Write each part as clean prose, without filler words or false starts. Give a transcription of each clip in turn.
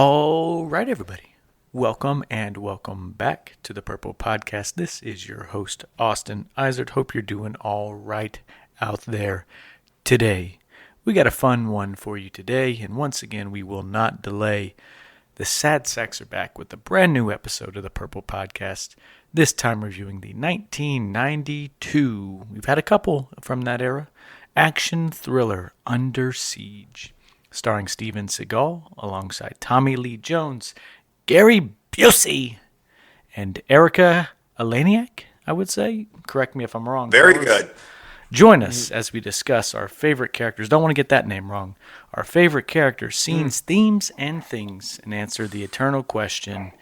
All right, everybody. Welcome and welcome back to the PRPL Podcast. This is your host, Austin Izard. Hope you're doing all right out there today. We got a fun one for you today, and once again, we will not delay. The Sad Sacks are back with a brand new episode of the PRPL Podcast, this time reviewing the 1992, we've had a couple from that era, action thriller Under Siege, starring Steven Seagal alongside Tommy Lee Jones, Gary Busey, and Erika Eleniak, I would say. Correct me if I'm wrong. Very good. Join us as we discuss our favorite characters. Don't want to get that name wrong. Our favorite characters, scenes, themes, and things, and answer the eternal question,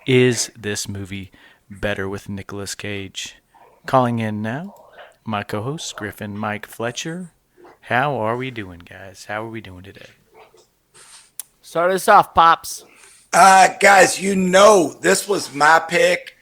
is this movie better with Nicolas Cage? Calling in now, my co-host, Griffin Mike Fletcher. How are we doing, guys? How are we doing today? Start us off, Pops. Guys, you know this was my pick.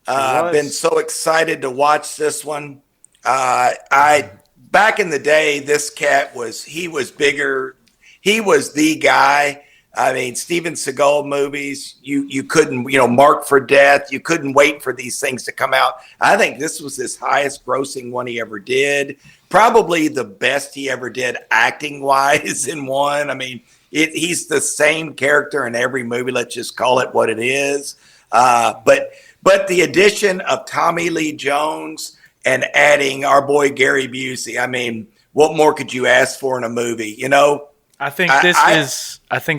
I've been so excited to watch this one. Back in the day, this cat was bigger. He was the guy. I mean, Steven Seagal movies, you couldn't, Mark for Death. You couldn't wait for these things to come out. I think this was his highest grossing one he ever did. Probably the best he ever did acting wise in one. I mean, he's the same character in every movie. Let's just call it what it is. But the addition of Tommy Lee Jones and adding our boy Gary Busey, I mean, what more could you ask for in a movie? I think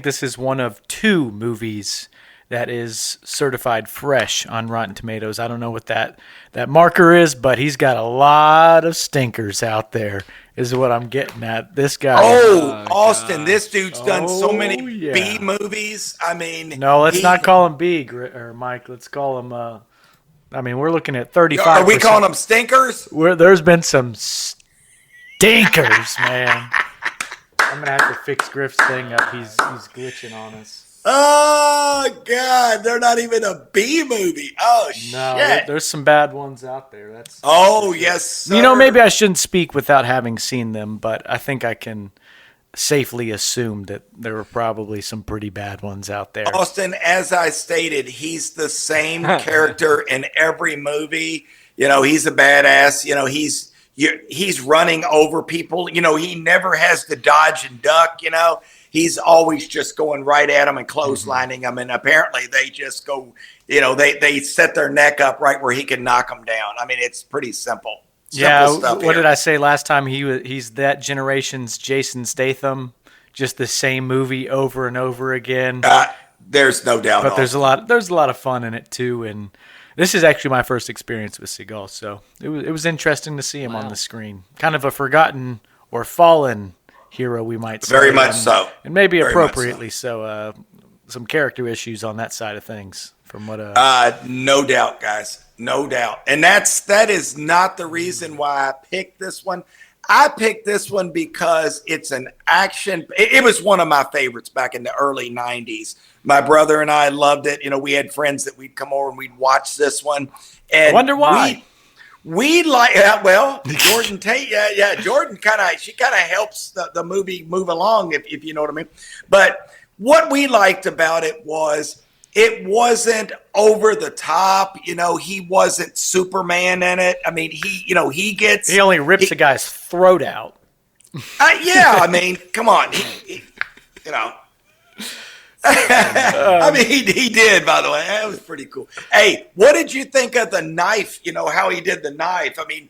this is one of two movies that is certified fresh on Rotten Tomatoes. I don't know what that marker is, but he's got a lot of stinkers out there, is what I'm getting at. This guy. Austin, this dude's done so many B movies. I mean, no, let's not call him B, or Mike. Let's call him. We're looking at 35%. Are we calling them stinkers? There's been some stinkers, man. I'm gonna have to fix Griff's thing up. He's glitching on us. Oh God, they're not even a B movie. Oh shit! No, there's some bad ones out there. That's yes, sir. Maybe I shouldn't speak without having seen them, but I think I can safely assume that there were probably some pretty bad ones out there. Austin, as I stated, he's the same character in every movie. He's a badass. He's running over people. He never has to dodge and duck. He's always just going right at them and clotheslining them. And apparently they just go, they set their neck up right where he can knock them down. I mean, it's pretty simple. What did I say last time? He's that generation's Jason Statham, just the same movie over and over again. There's no doubt. But there's a lot of fun in it too. And this is actually my first experience with Seagal, so it was interesting to see him on the screen. Kind of a forgotten or fallen hero, we might say. Very much so. And maybe very appropriately so. Some character issues on that side of things from what no doubt, guys. No doubt. And that is not the reason why I picked this one. I picked this one because it's an action. It was one of my favorites back in the early 90s. My brother and I loved it. We had friends that we'd come over and we'd watch this one. And I wonder why. We like, Jordan Tate, Jordan she kind of helps the movie move along, if you know what I mean. But what we liked about it was it wasn't over the top. He wasn't Superman in it. I mean, he only rips a guy's throat out. I mean, come on. I mean, he did, by the way. That was pretty cool. Hey, what did you think of the knife? How he did the knife? I mean,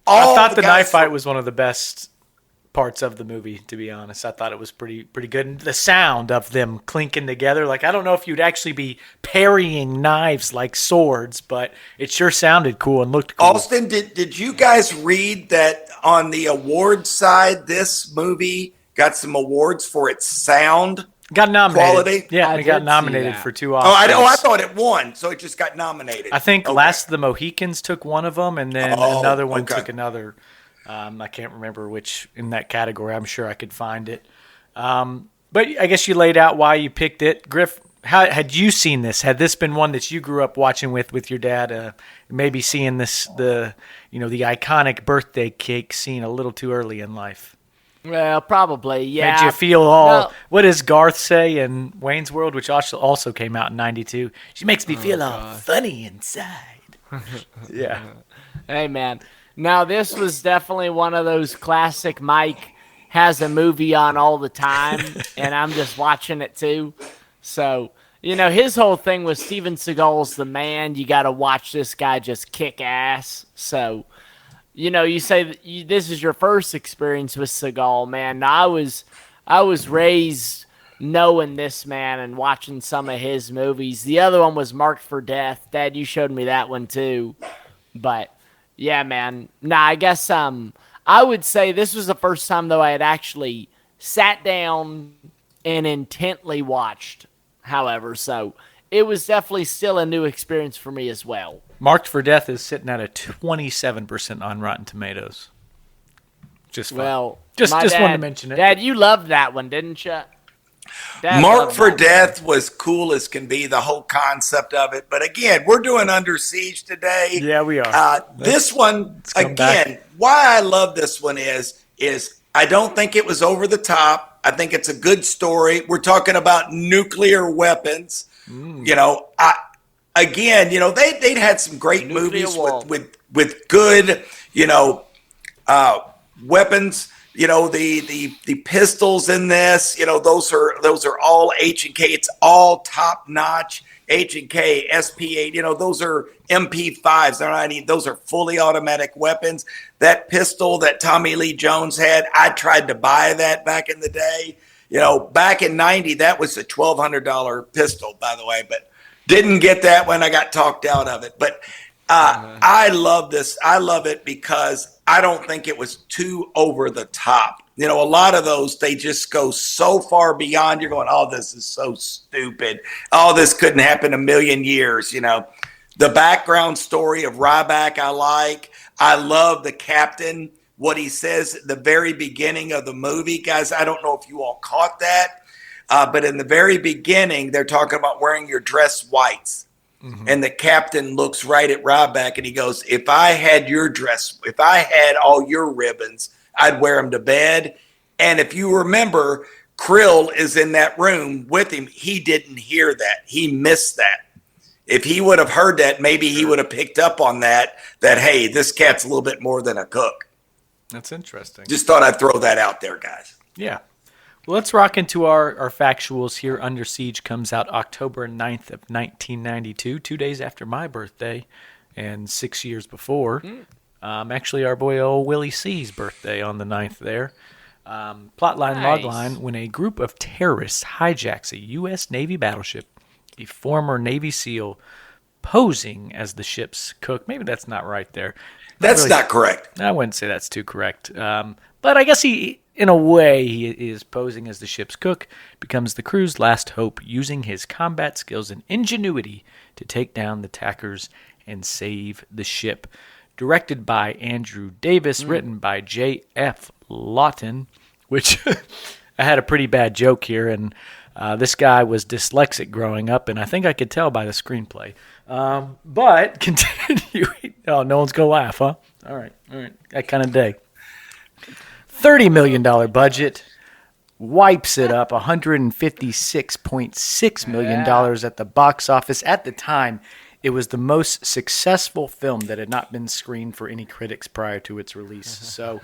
I thought the knife fight was one of the best parts of the movie, to be honest. I thought it was pretty good. And the sound of them clinking together, I don't know if you'd actually be parrying knives like swords, but it sure sounded cool and looked cool. Austin, did you guys read that on the award side, this movie got some awards for its sound? Got nominated. Quality? Yeah, it got nominated for 2 Oscars. I thought it won, so it just got nominated. I think Last of the Mohicans took one of them, and then another one took another. I can't remember which in that category. I'm sure I could find it. But I guess you laid out why you picked it. Griff, how had you seen this? Had this been one that you grew up watching with your dad? Maybe seeing the iconic birthday cake scene a little too early in life? Well, probably, yeah. Made you feel all, No. what does Garth say in Wayne's World, which also came out in 92? She makes me feel all funny inside. Yeah. Hey, man. Now, this was definitely one of those classic Mike has a movie on all the time, and I'm just watching it too. So, his whole thing was Steven Seagal's the man. You got to watch this guy just kick ass. So, you say that this is your first experience with Seagal, man. Now, I was raised knowing this man and watching some of his movies. The other one was Marked for Death. Dad, you showed me that one too. But yeah, man. Nah, I guess I would say this was the first time though I had actually sat down and intently watched. However, so it was definitely still a new experience for me as well. Marked for Death is sitting at a 27% on Rotten Tomatoes. Just fun. Well, just Dad, wanted to mention it. Dad, you loved that one, didn't you? Marked for Death was cool as can be, the whole concept of it. But again, we're doing Under Siege today. Yeah, we are. This one, again, why I love this one is I don't think it was over the top. I think it's a good story. We're talking about nuclear weapons. They'd had some great movies with good, weapons. The pistols in this, those are all H&K. It's all top notch H&K, SP8. Those are MP5s. Those are fully automatic weapons. That pistol that Tommy Lee Jones had, I tried to buy that back in the day. Back in '90, that was a $1,200 pistol, by the way, but didn't get that when I got talked out of it. But I love this. I love it because I don't think it was too over the top. A lot of those, they just go so far beyond. You're going, oh, this is so stupid. Oh, this couldn't happen a million years. The background story of Ryback, I like. I love the captain, what he says at the very beginning of the movie. Guys, I don't know if you all caught that, but in the very beginning, they're talking about wearing your dress whites. Mm-hmm. And the captain looks right at Ryback and he goes, if I had your dress, if I had all your ribbons, I'd wear them to bed. And if you remember, Krill is in that room with him. He didn't hear that. He missed that. If he would have heard that, maybe he would have picked up on that, hey, this cat's a little bit more than a cook. That's interesting. Just thought I'd throw that out there, guys. Yeah. Well, let's rock into our factuals here. Under Siege comes out October 9th of 1992, 2 days after my birthday and 6 years before. Actually, our boy old Willie C's birthday on the 9th there. Plotline, Nice. logline, when a group of terrorists hijacks a U.S. Navy battleship, a former Navy SEAL posing as the ship's cook. Maybe that's not right there. That's not correct. I wouldn't say that's too correct. But I guess he is posing as the ship's cook, becomes the crew's last hope, using his combat skills and ingenuity to take down the attackers and save the ship. Directed by Andrew Davis, written by J.F. Lawton, which I had a pretty bad joke here, and this guy was dyslexic growing up, and I think I could tell by the screenplay. But continuing, oh, no one's going to laugh, huh? All right, that kind of day. $30 million budget, wipes it up, $156.6 million at the box office. At the time, it was the most successful film that had not been screened for any critics prior to its release. So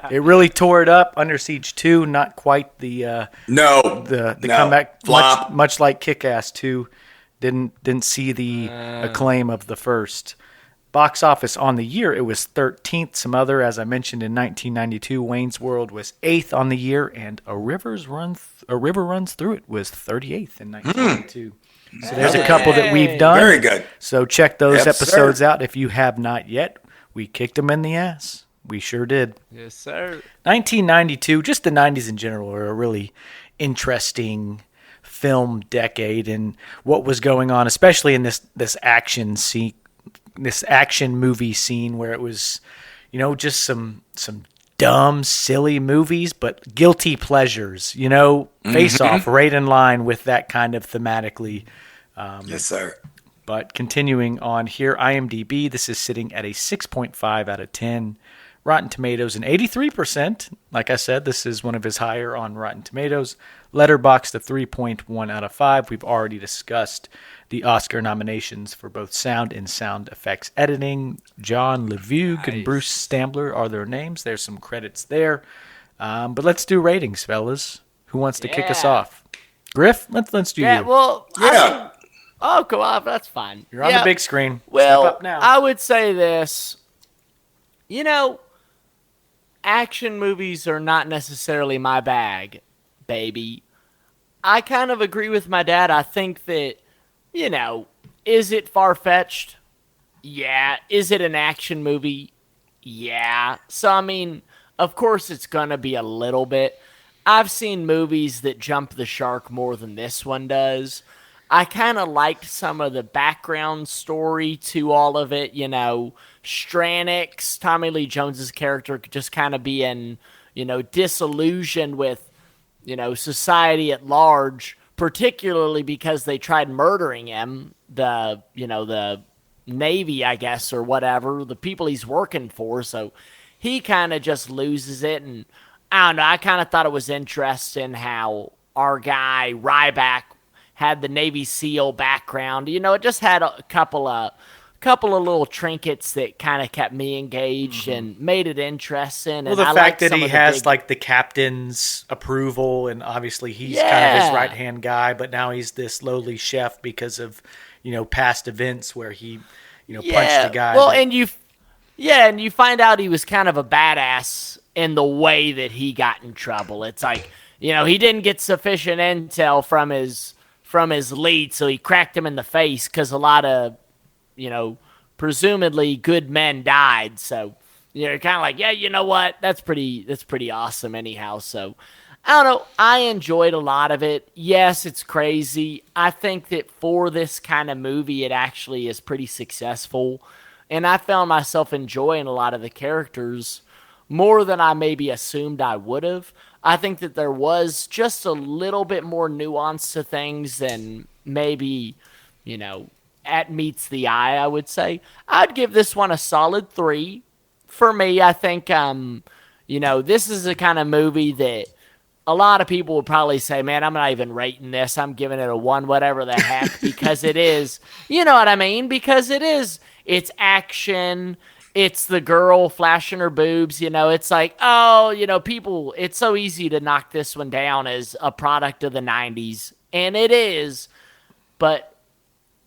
it really tore it up. Under Siege 2, not quite the comeback, much like Kick-Ass 2, didn't see the acclaim of the first. Box office on the year, it was 13th. Some other, as I mentioned, in 1992, Wayne's World was 8th on the year, and A River Runs Through It was 38th in 1992. So there's a couple that we've done. Very good. So check those episodes out if you have not yet. We kicked them in the ass. We sure did. Yes, sir. 1992, just the 90s in general, are a really interesting film decade, and what was going on, especially in this action scene. This action movie scene where it was, just some dumb, silly movies, but guilty pleasures, Face Off, right in line with that kind of thematically. Yes, sir. But continuing on here, IMDb, this is sitting at a 6.5 out of 10. Rotten Tomatoes, an 83%. Like I said, this is one of his higher on Rotten Tomatoes. Letterboxd, a 3.1 out of 5. We've already discussed the Oscar nominations for both sound and sound effects editing. John LeVugue and Bruce Stambler are their names. There's some credits there. But let's do ratings, fellas. Who wants to kick us off? Griff, let's do you. Well, yeah. Come on, that's fine. You're on the big screen. Well, Step up now. I would say this. Action movies are not necessarily my bag, baby. I kind of agree with my dad. I think that, is it far-fetched? Yeah. Is it an action movie? Yeah. So, I mean, of course it's going to be a little bit. I've seen movies that jump the shark more than this one does. I kind of liked some of the background story to all of it, Stranix, Tommy Lee Jones's character, just kind of being, disillusioned with, society at large, particularly because they tried murdering him, the Navy, I guess, or whatever, the people he's working for. So he kind of just loses it. And I don't know, I kind of thought it was interesting how our guy Ryback had the Navy SEAL background. It just had a couple of little trinkets that kind of kept me engaged and made it interesting. Well, the fact that he has the captain's approval, and obviously he's kind of his right-hand guy, but now he's this lowly chef because of, past events where he, punched a guy. Well, and you find out he was kind of a badass in the way that he got in trouble. It's like, he didn't get sufficient intel from his lead, so he cracked him in the face because a lot of, presumably good men died. So, you're kind of like, yeah, you know what? That's pretty awesome anyhow. So, I don't know. I enjoyed a lot of it. Yes, it's crazy. I think that for this kind of movie, it actually is pretty successful. And I found myself enjoying a lot of the characters more than I maybe assumed I would have. I think that there was just a little bit more nuance to things than maybe, at meets the eye, I would say. I'd give this one a solid 3. For me, I think, this is the kind of movie that a lot of people would probably say, man, I'm not even rating this. I'm giving it a 1, whatever the heck, because it is, you know what I mean? Because it's action. It's the girl flashing her boobs, it's like, people, it's so easy to knock this one down as a product of the 90s. And it is, but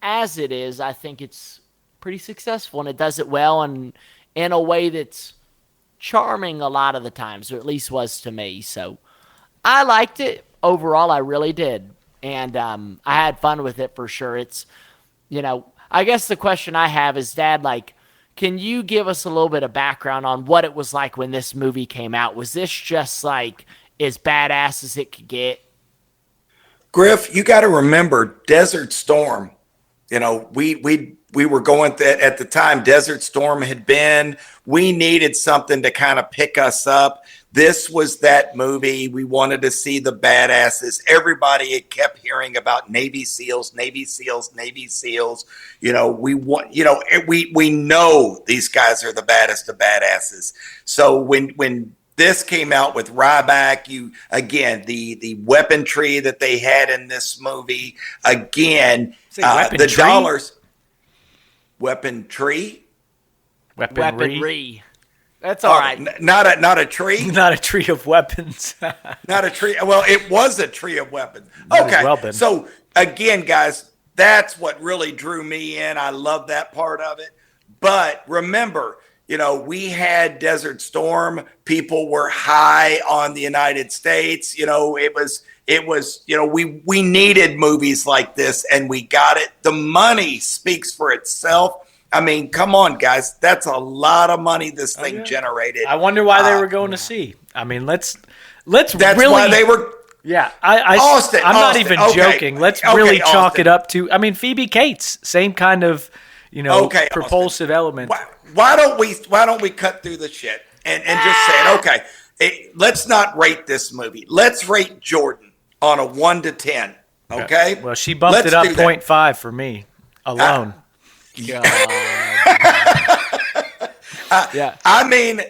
as it is, I think it's pretty successful and it does it well and in a way that's charming a lot of the times, or at least was to me. So I liked it overall. I really did. And I had fun with it for sure. It's, I guess the question I have is, Dad, can you give us a little bit of background on what it was like when this movie came out? Was this just as badass as it could get? Griff, you got to remember Desert Storm. We were going at the time. Desert Storm had been. We needed something to kind of pick us up. This was that movie. We wanted to see the badasses. Everybody had kept hearing about Navy SEALs, Navy SEALs, Navy SEAls. We know these guys are the baddest of badasses. So when this came out with Ryback, the weaponry that they had in this movie, the dollars. Weaponry. That's all right. Not a tree. Not a tree of weapons. Not a tree. Well, it was a tree of weapons. Okay. So again, guys, that's what really drew me in. I love that part of it. But remember, we had Desert Storm. People were high on the United States. It was, we needed movies like this and we got it. The money speaks for itself. I mean, come on, guys. That's a lot of money this thing generated. I wonder why they were going to see. I mean, let's that's really. Why they were. Yeah, Austin. Not even joking. Let's really chalk it up to. I mean, Phoebe Cates, same kind of, propulsive element. Why don't we cut through the shit and just say it? Let's not rate this movie. Let's rate Jordan on a 1 to 10. Okay. Well, she bumped it up 0.5 for me alone. And Yeah. I mean,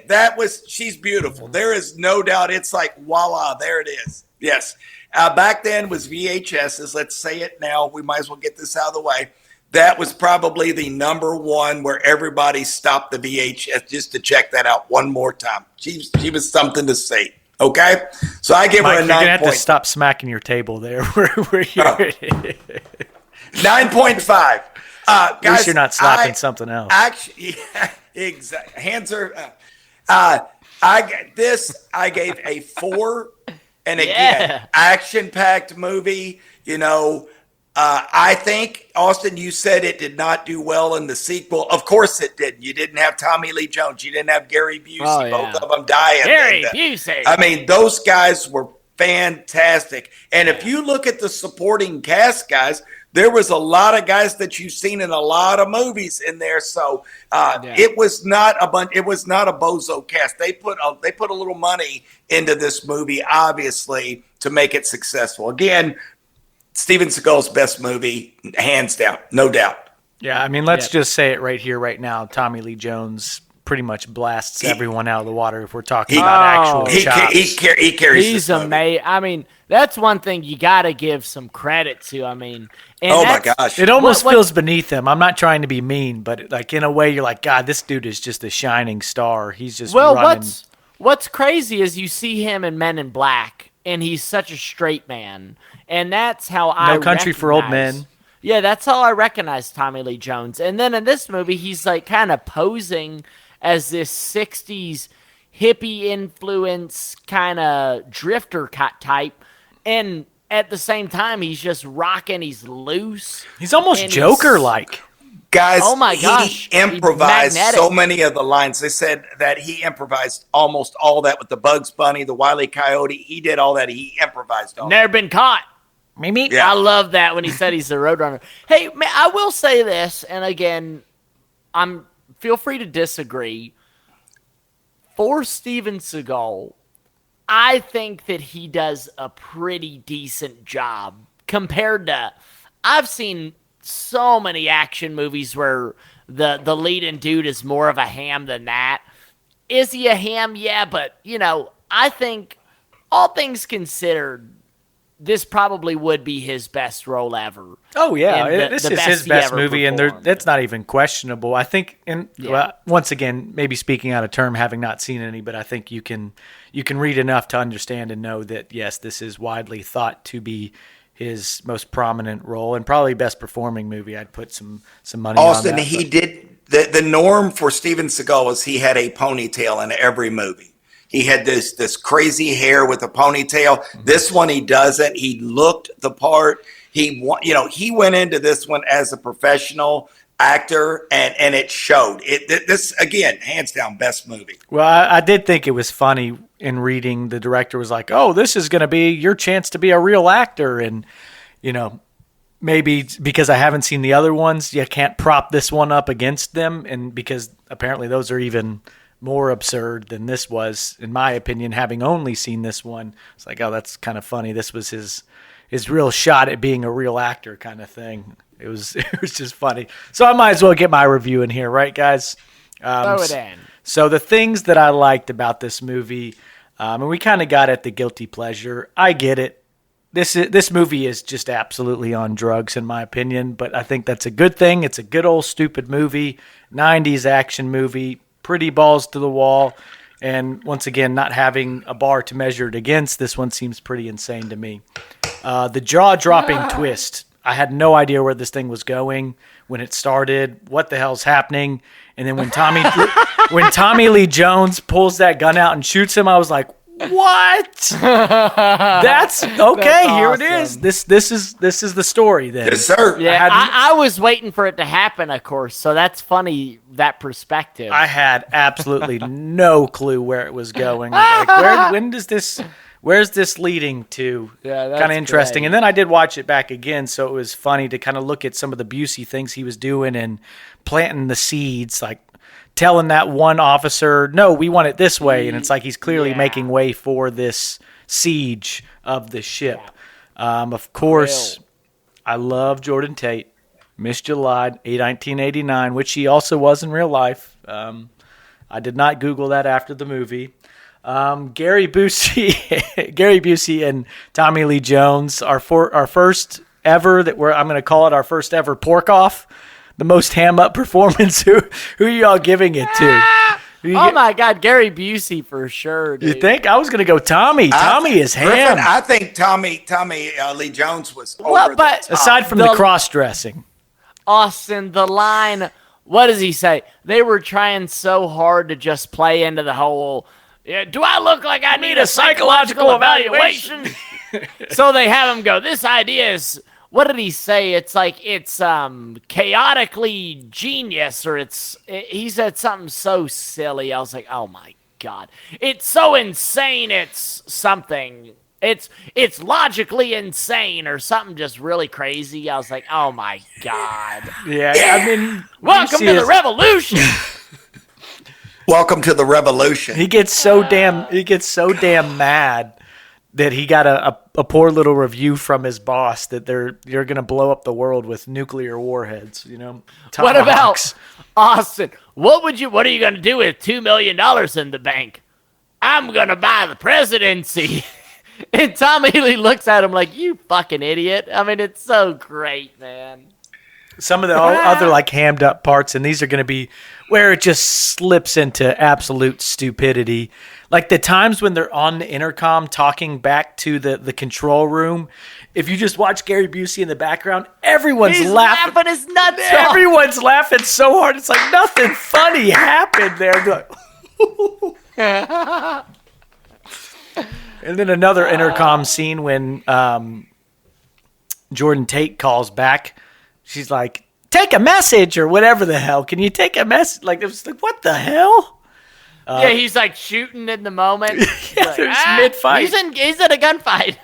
she's beautiful. There is no doubt. It's like, voila, there it is. Yes. Back then was VHSs. Let's say it now. We might as well get this out of the way. That was probably the number one where everybody stopped the VHS just to check that out one more time. She was something to see. Okay, so I give her a 9. You're gonna have to stop smacking your table there. 9.5. Guys, at least you're not slapping something else. Actually, yeah, exactly. Hands are. I gave a 4, and again, action-packed movie. I think, Austin, you said it did not do well in the sequel. Of course it didn't. You didn't have Tommy Lee Jones. You didn't have Gary Busey. Both of them dying. Gary Busey. I mean, those guys were fantastic. And if you look at the supporting cast, guys, there was a lot of guys that you've seen in a lot of movies in there. So it was not a bozo cast. They put a little money into this movie, obviously, to make it successful. Again, Steven Seagal's best movie, hands down, no doubt. Yeah, I mean, let's just say it right here, right now. Tommy Lee Jones pretty much blasts everyone out of the water if we're talking about actual chops. He carries. He's amazing. I mean, that's one thing you got to give some credit to. I mean, my gosh, it almost feels beneath him. I'm not trying to be mean, but like in a way, you're like, God, this dude is just a shining star. He's just running. What's crazy is you see him in Men in Black, and he's such a straight man. And that's how No Country for Old Men. Yeah, that's how I recognize Tommy Lee Jones. And then in this movie, he's like kind of posing as this 60s hippie influence kind of drifter type. And at the same time, he's just rocking. He's loose. He's almost Joker-like. Guys, oh my gosh, he improvised so many of the lines. They said that he improvised almost all that with the Bugs Bunny, the Wile E. Coyote. He did all that. He improvised all Never been caught. Maybe. Yeah. I love that when he said he's the Roadrunner. Hey, man, I will say this, and again, feel free to disagree. For Steven Seagal, I think that he does a pretty decent job compared to. I've seen so many action movies where the leading dude is more of a ham than that. Is he a ham? Yeah, but I think all things considered, this probably would be his best role ever. Oh yeah, this is his best movie, and that's not even questionable. I think, well, once again, maybe speaking out of term, having not seen any, but I think you can read enough to understand and know that yes, this is widely thought to be his most prominent role and probably best performing movie. I'd put some money Austin, on that. He did the norm for Steven Seagal was he had a ponytail in every movie. He had this crazy hair with a ponytail. Mm-hmm. This one he doesn't. He looked the part. He went into this one as a professional actor, and it showed. This again, hands down, best movie. Well, I did think it was funny in reading. The director was like, "Oh, this is going to be your chance to be a real actor," and maybe because I haven't seen the other ones, you can't prop this one up against them, and because apparently those are even more absurd than this was, in my opinion, having only seen this one. It's like, oh, that's kind of funny. This was his real shot at being a real actor kind of thing. It was just funny. So I might as well get my review in here, right, guys? Throw it in. So the things that I liked about this movie, and we kind of got at the guilty pleasure. I get it. This movie is just absolutely on drugs, in my opinion, but I think that's a good thing. It's a good old stupid movie, 90s action movie, pretty balls to the wall, and once again, not having a bar to measure it against, this one seems pretty insane to me. The jaw-dropping twist. I had no idea where this thing was going when it started. What the hell's happening? And then when Tommy Lee Jones pulls that gun out and shoots him, I was like, what? That's okay. That's awesome. Here it is. This is the story then. Yes, sir. Yeah, I was waiting for it to happen, of course. So that's funny, that perspective. I had absolutely no clue where it was going. Like, where's this leading to? Yeah, that's kind of interesting. great. And then I did watch it back again, so it was funny to kind of look at some of the Busey things he was doing and planting the seeds, like telling that one officer, no, we want it this way. And it's like he's clearly making way for this siege of the ship. Of course, I love Jordan Tate. Miss July, 1989, which he also was in real life. I did not Google that after the movie. Gary Busey and Tommy Lee Jones, our first ever I'm going to call it our first ever pork off, the most ham up performance. Who are y'all giving it to? My God, Gary Busey for sure, dude. You think? I was going to go Tommy. Tommy is ham. I think Tommy Lee Jones was over the top. Aside from the cross-dressing. Austin, the line, what does he say? They were trying so hard to just play into the whole, do I look like I need a psychological evaluation? So they have him go, this idea is, what did he say? It's like, it's chaotically genius, or he said something so silly. I was like, oh my God. It's so insane, it's something. It's logically insane or something just really crazy. I was like, oh my God. Yeah, I mean, welcome to the revolution. Welcome to the revolution. He gets so damn mad that he got a poor little review from his boss that you're going to blow up the world with nuclear warheads, Tomahawks. What about Austin? What are you going to do with $2 million in the bank? I'm going to buy the presidency. And Tommy Lee looks at him like, you fucking idiot. I mean, it's so great, man. Some of the other like hammed up parts, and these are going to be where it just slips into absolute stupidity. Like the times when they're on the intercom talking back to the control room. If you just watch Gary Busey in the background, everyone's laughing his nuts off. Everyone's laughing so hard. It's like nothing funny happened there. And then another intercom scene when Jordan Tate calls back. She's like, take a message or whatever the hell. Can you take a message? Like, it was like, what the hell? Yeah, he's like shooting in the moment. Yeah, there's mid-fight. He's in a gunfight.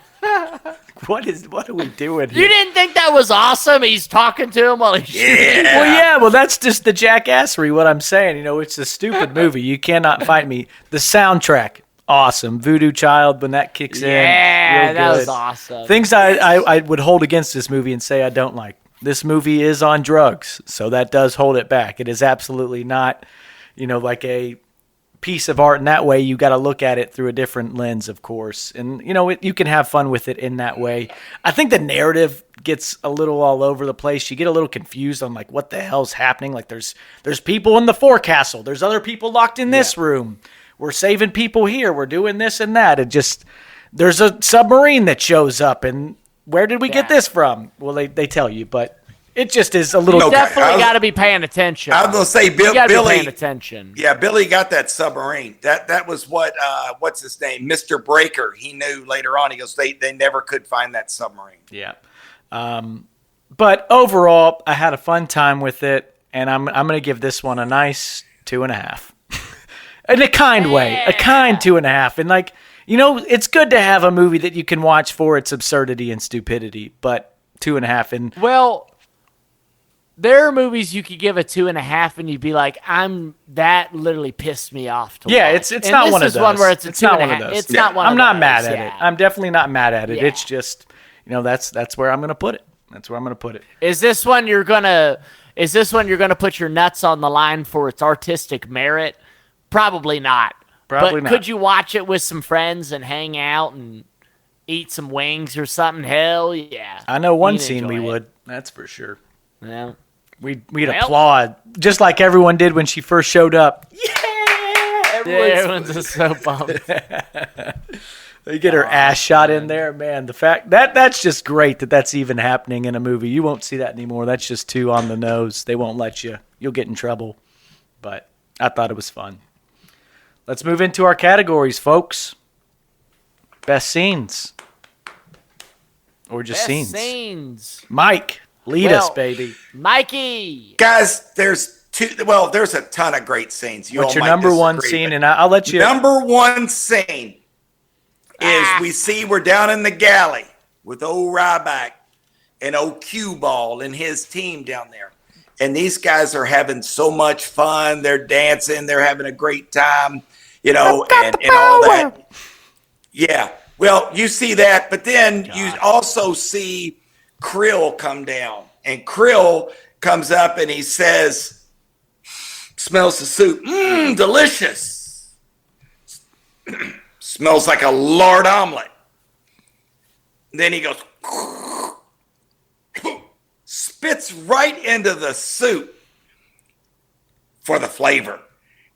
What are we doing here? You didn't think that was awesome? He's talking to him while he's shooting. Well, that's just the jackassery, what I'm saying. It's a stupid movie. You cannot fight me. The soundtrack, awesome. Voodoo Child, when that kicks in. Yeah, that was awesome. Things I would hold against this movie and say I don't like. This movie is on drugs, so that does hold it back. It is absolutely not, like a piece of art in that way. You got to look at it through a different lens, of course. And, you can have fun with it in that way. I think the narrative gets a little all over the place. You get a little confused on, like, what the hell's happening. Like, there's people in the forecastle. There's other people locked in this room. We're saving people here. We're doing this and that. It just, there's a submarine that shows up, and where did we get this from? Well, they tell you, but it just is a little. You definitely got to be paying attention. I was going to say, Billy. Be paying attention. Yeah, Billy got that submarine. That was what's his name? Mr. Breaker. He knew later on. He goes, they never could find that submarine. Yeah. But overall, I had a fun time with it, and I'm going to give this one a nice 2.5. In a kind way, a kind 2.5. And like, it's good to have a movie that you can watch for its absurdity and stupidity, but 2.5. And well, there are movies you could give a 2.5 and you'd be like, that literally pissed me off to watch. It's not one of those. This is one where it's a 2.5. Not one of those. It's not one of those. I'm not mad at it. I'm definitely not mad at it. Yeah. It's just, that's where I'm going to put it. That's where I'm going to put it. Is this one you're going to put your nuts on the line for its artistic merit? Probably not. Probably not. Could you watch it with some friends and hang out and eat some wings or something? Hell yeah. I know one scene we would. That's for sure. Yeah. We'd applaud, just like everyone did when she first showed up. Yeah! Everyone's just so pumped. They get her ass shot in there. Man, the fact that's just great that's even happening in a movie. You won't see that anymore. That's just too on the nose. They won't let you. You'll get in trouble. But I thought it was fun. Let's move into our categories, folks. Best scenes. Or just Best scenes. Mike, lead us, baby. Mikey. Guys, there's a ton of great scenes. What's your number one scene? And I'll let you. Number one scene is we're down in the galley with old Ryback and old Cue Ball and his team down there. And these guys are having so much fun. They're dancing. They're having a great time, and all that. Yeah. Well, you see that, but then you also see Krill come down. And Krill comes up and he says, smells the soup. Delicious. Smells like a lard omelet. Then he goes, spits right into the soup for the flavor.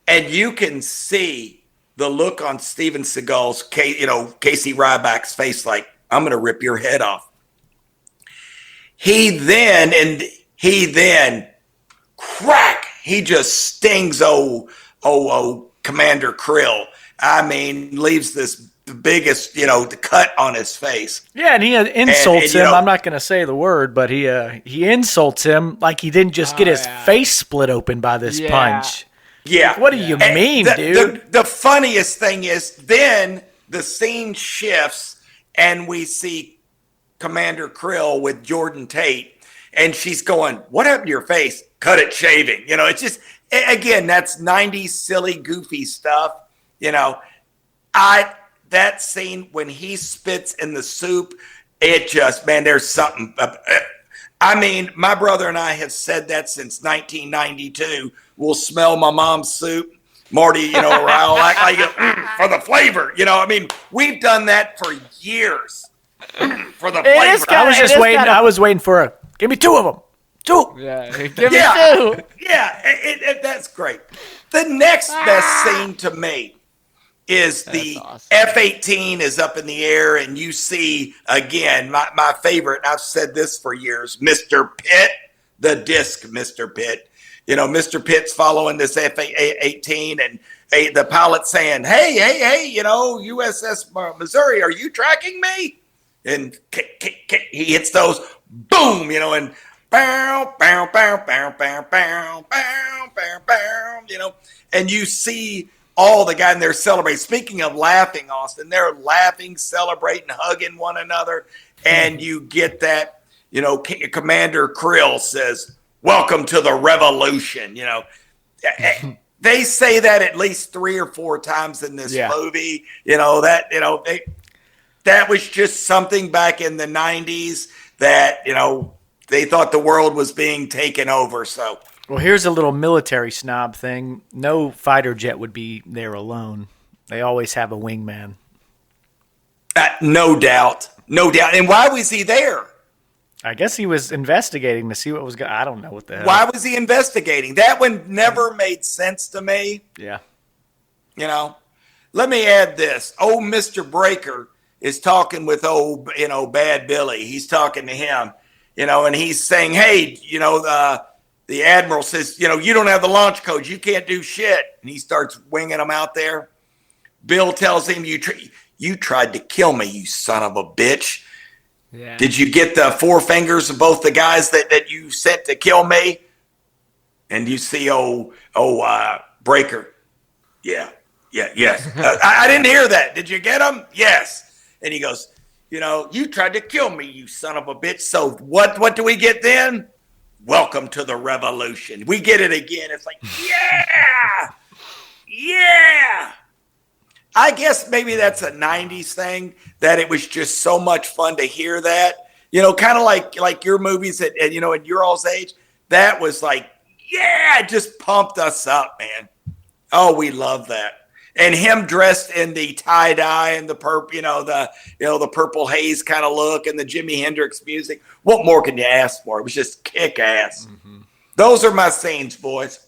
And you can see the look on Steven Seagal's, Casey Ryback's face, like, I'm going to rip your head off. He then crack, he just stings Commander Krill. I mean, leaves this biggest, the cut on his face. Yeah, and he insults him. I'm not going to say the word, but he insults him like he didn't just get his face split open by this punch. Yeah. Like, what do you mean, dude? The funniest thing is then the scene shifts and we see Commander Krill with Jordan Tate, and she's going, what happened to your face? Cut it shaving. It's just, again, that's 90s silly, goofy stuff. That scene when he spits in the soup, it just, man, there's something. I mean, my brother and I have said that since 1992. We'll smell my mom's soup. Marty, or I'll act like for the flavor. I mean, we've done that for years. For the flavor. I was just waiting. I was waiting for give me two of them. Two. Yeah, give me two. Yeah, that's great. The next best scene to me is the awesome. F-18 is up in the air, and you see, again, my favorite, and I've said this for years, Mr. Pitt, the disc Mr. Pitt. Mr. Pitt's following this F-18, and the pilot's saying, hey, USS Missouri, are you tracking me? And he hits those, boom, and bow, bow, bow, bow, bow, bow, bow, bow, bow, and you see all the guys, and they're celebrating. Speaking of laughing, Austin, they're laughing, celebrating, hugging one another, and you get that, Commander Krill says, welcome to the revolution. They say that at least 3 or 4 times in this movie. That was just something back in the 90s that, they thought the world was being taken over. So, well, here's a little military snob thing. No fighter jet would be there alone. They always have a wingman. No doubt. And why was he there? I guess he was investigating to see what was going on. I don't know what the hell. Why was he investigating? That one never made sense to me. Yeah. Let me add this. Old Mr. Breaker is talking with Bad Billy. He's talking to him, and he's saying, hey, the Admiral says, you don't have the launch codes. You can't do shit. And he starts winging them out there. Bill tells him, you tried to kill me, you son of a bitch. Yeah. Did you get the 4 fingers of both the guys that you sent to kill me? And you see, Breaker. Yeah, yes. I didn't hear that. Did you get them? Yes. And he goes, you tried to kill me, you son of a bitch. So what do we get then? Welcome to the revolution. We get it again. It's like, yeah. I guess maybe that's a 90s thing, that it was just so much fun to hear that. Kind of like your movies at at your all's age. That was like, it just pumped us up, man. Oh, we love that. And him dressed in the tie-dye and the the purple haze kind of look and the Jimi Hendrix music. What more can you ask for? It was just kick-ass. Mm-hmm. Those are my scenes, boys.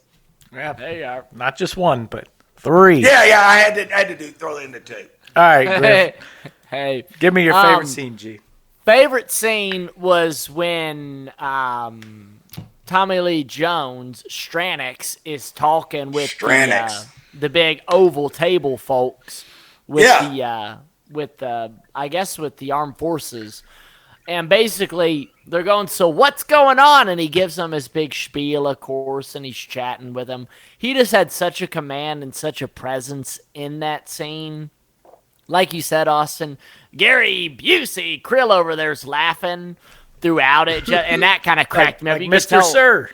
Yeah, there you are. Not just one, but 3. Yeah. I had to throw in the 2. All right, Griff. Hey. Give me your favorite scene, G. Favorite scene was when Tommy Lee Jones, Stranix, is talking with the big oval table folks with the armed forces. And basically they're going, so what's going on? And he gives them his big spiel, of course, and he's chatting with them. He just had such a command and such a presence in that scene. Like you said, Austin, Gary Busey, Krill over there's laughing throughout it. And that kind of cracked me up. Like Mr. Sir.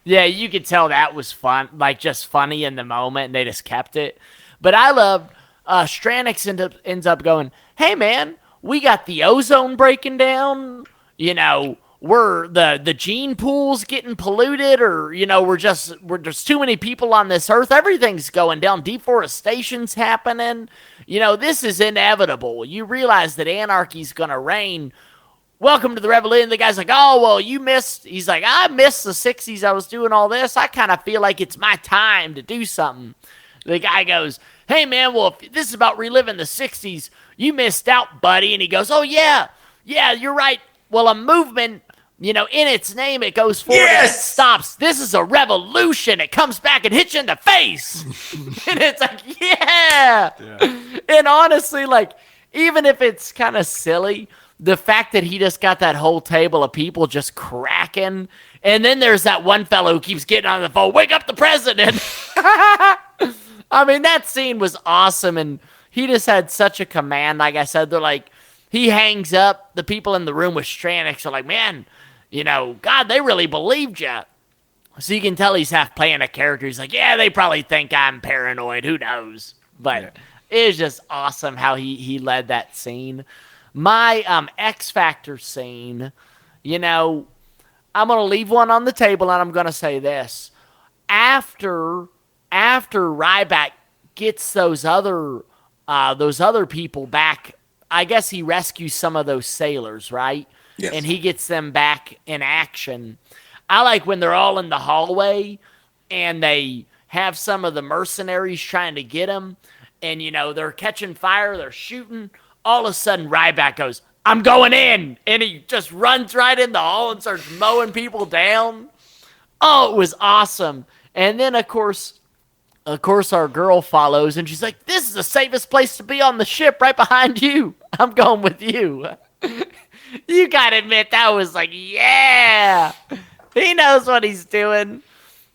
Yeah, you could tell that was fun, like just funny in the moment, and they just kept it. But I loved Stranix ends up going, hey, man, we got the ozone breaking down. we're the gene pool's getting polluted, or we're there's too many people on this earth. Everything's going down. Deforestation's happening. This is inevitable. You realize that anarchy's gonna reign. Welcome to the revolution. The guy's like, oh, well, you missed. He's like, I missed the 60s. I was doing all this. I kind of feel like it's my time to do something. The guy goes, hey, man, well, if this is about reliving the 60s, you missed out, buddy. And he goes, oh, yeah, you're right. Well, a movement, in its name, it goes forward and it stops. This is a revolution. It comes back and hits you in the face. And it's like, yeah. And honestly, like, even if it's kind of silly, the fact that he just got that whole table of people just cracking, and then there's that one fellow who keeps getting on the phone, wake up the president. I mean, that scene was awesome, and he just had such a command. Like I said, they're like, he hangs up, the people in the room with Stranix are like, man, God, they really believed you. So you can tell he's half playing a character. He's like, yeah, they probably think I'm paranoid. Who knows? But it was just awesome how he led that scene. My X Factor scene, I'm going to leave one on the table, and I'm going to say this. After Ryback gets those other people back, I guess he rescues some of those sailors, right? Yes. And he gets them back in action. I like when they're all in the hallway, and they have some of the mercenaries trying to get them, and, they're catching fire, they're shooting. All of a sudden, Ryback goes, I'm going in. And he just runs right in the hall and starts mowing people down. Oh, it was awesome. And then, of course, our girl follows, and she's like, this is the safest place to be on the ship, right behind you. I'm going with you. You got to admit, that was like, yeah. He knows what he's doing.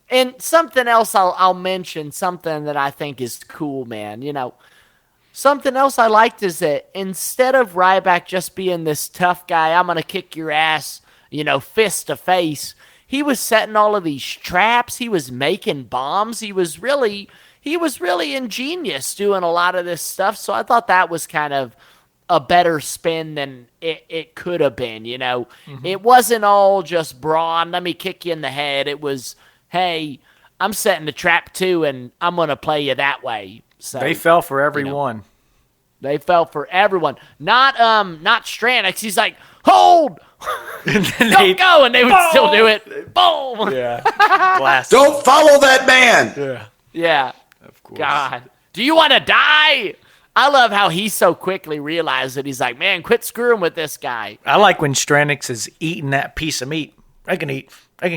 And something else I'll mention, something that I think is cool, man. Something else I liked is that instead of Ryback just being this tough guy, I'm going to kick your ass, fist to face, he was setting all of these traps. He was making bombs. He was really ingenious doing a lot of this stuff. So I thought that was kind of a better spin than it could have been, Mm-hmm. It wasn't all just brawn, let me kick you in the head. It was, hey, I'm setting the trap too, and I'm going to play you that way. So, they fell for everyone. They fell for everyone. Not Stranix. He's like, hold! Don't go! And they would still do it. Boom! Yeah. Blast. Don't follow that man! Yeah. Of course. God. Do you want to die? I love how he so quickly realized it. He's like, man, quit screwing with this guy. I like when Stranix is eating that piece of meat. I can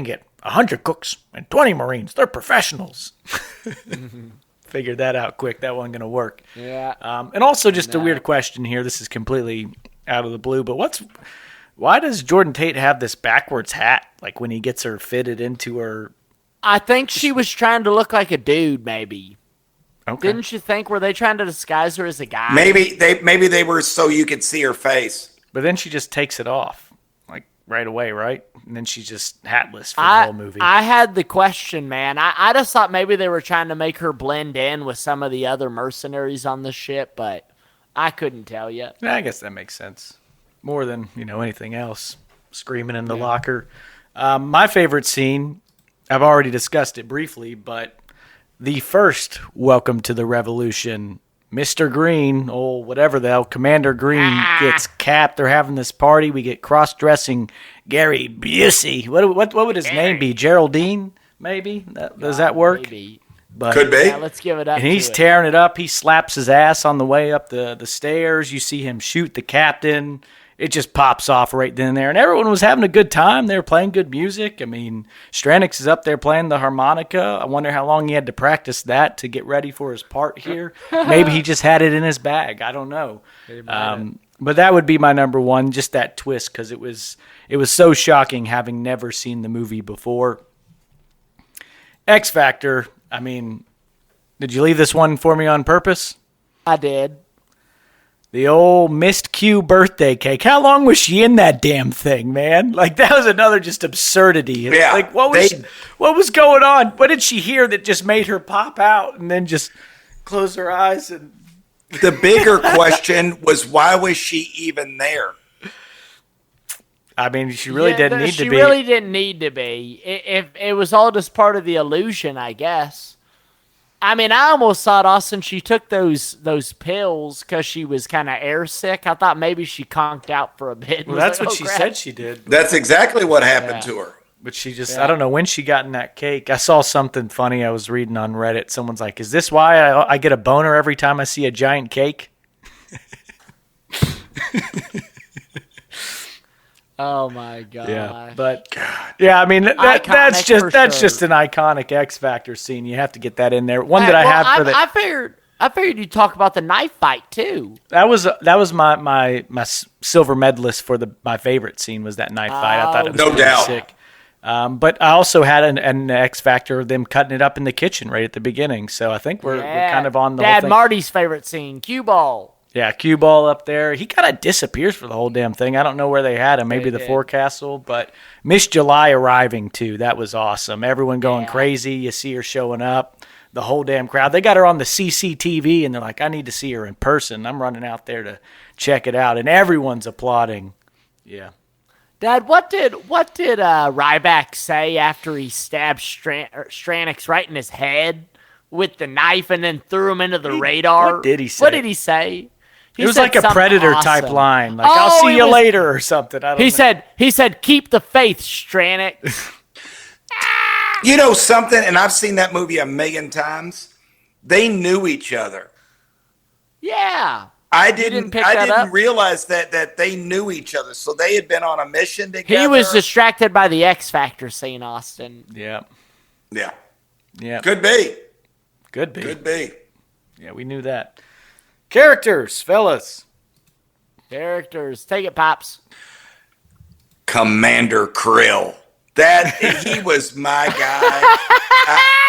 get 100 cooks and 20 Marines. They're professionals. Figured that out quick. That wasn't going to work. Yeah. And also just a weird question here. This is completely out of the blue, but why does Jordan Tate have this backwards hat? Like when he gets her fitted into her. I think she was trying to look like a dude, maybe. Okay. Didn't you think? Were they trying to disguise her as a guy? Maybe they were so you could see her face. But then she just takes it off. Like right away, right? And then she's just hatless for the whole movie. I had the question, man. I just thought maybe they were trying to make her blend in with some of the other mercenaries on the ship, but I couldn't tell you. I guess that makes sense. More than, anything else. Screaming in the locker. My favorite scene, I've already discussed it briefly, but the first Welcome to the Revolution, Mr. Green, whatever the hell, Commander Green gets capped. They're having this party. We get cross-dressing Gary Busey. What would his name be? Geraldine, maybe? Does that work? Maybe. But, could be. Yeah, let's give it up. And he's tearing it up. He slaps his ass on the way up the stairs. You see him shoot the captain. It just pops off right then and there. And everyone was having a good time. They were playing good music. I mean, Stranix is up there playing the harmonica. I wonder how long he had to practice that to get ready for his part here. Maybe he just had it in his bag. I don't know. But that would be my number one, just that twist, because it was so shocking having never seen the movie before. X Factor, I mean, did you leave this one for me on purpose? I did. The old missed Q birthday cake. How long was she in that damn thing, man? Like, that was another just absurdity. Yeah, like, what was going on? What did she hear that just made her pop out and then just close her eyes? And the bigger question was, why was she even there? I mean, she really didn't need to be. She really didn't need to be. It was all just part of the illusion, I guess. I mean, I almost thought, Austin, she took those pills because she was kind of air sick. I thought maybe she conked out for a bit. Well, that's what she said she did. That's exactly what happened to her. But she just, I don't know when she got in that cake. I saw something funny I was reading on Reddit. Someone's like, is this why I get a boner every time I see a giant cake? Oh my god! Yeah, but I mean that's just an iconic X Factor scene. You have to get that in there. One that I have for the. I figured you'd talk about the knife fight too. That was my silver medalist for my favorite scene was that knife fight. I thought it was no doubt sick. But I also had an X Factor of them cutting it up in the kitchen right at the beginning. So I think we're kind of on the whole thing. Marty's favorite scene, cue ball. Yeah, cue ball up there. He kind of disappears for the whole damn thing. I don't know where they had him. Maybe the forecastle, but Miss July arriving too. That was awesome. Everyone going crazy. You see her showing up. The whole damn crowd. They got her on the CCTV, and they're like, I need to see her in person. I'm running out there to check it out, and everyone's applauding. Yeah. Dad, what did Ryback say after he stabbed Stranix right in his head with the knife and then threw him into the radar? What did he say? What did he say? It was like a Predator type line, like "I'll see you later" or something. I don't know. He said, "Keep the faith, Stranix." You know something, and I've seen that movie a million times. They knew each other. Yeah, I didn't realize that they knew each other, so they had been on a mission together. He was distracted by the X Factor scene, Austin. Yeah. Could be. Yeah, we knew that. Characters, fellas. Characters. Take it, Pops. Commander Krill. He was my guy.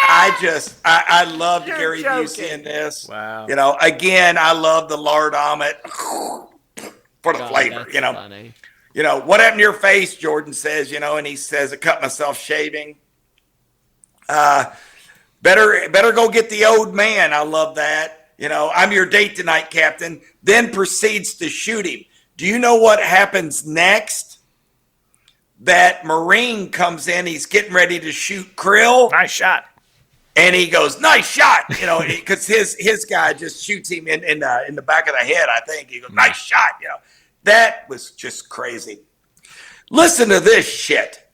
I loved Gary Busey in this. Wow. You know, again, I love the lard omelet for the flavor, you know. Funny. You know, what happened to your face, Jordan says, you know, and he says, I cut myself shaving. Better go get the old man. I love that. You know, I'm your date tonight, Captain. Then proceeds to shoot him. Do you know what happens next? That Marine comes in. He's getting ready to shoot Krill. Nice shot. And he goes, nice shot. You know, because his guy just shoots him in the back of the head, I think. He goes, nice shot. You know, that was just crazy. Listen to this shit.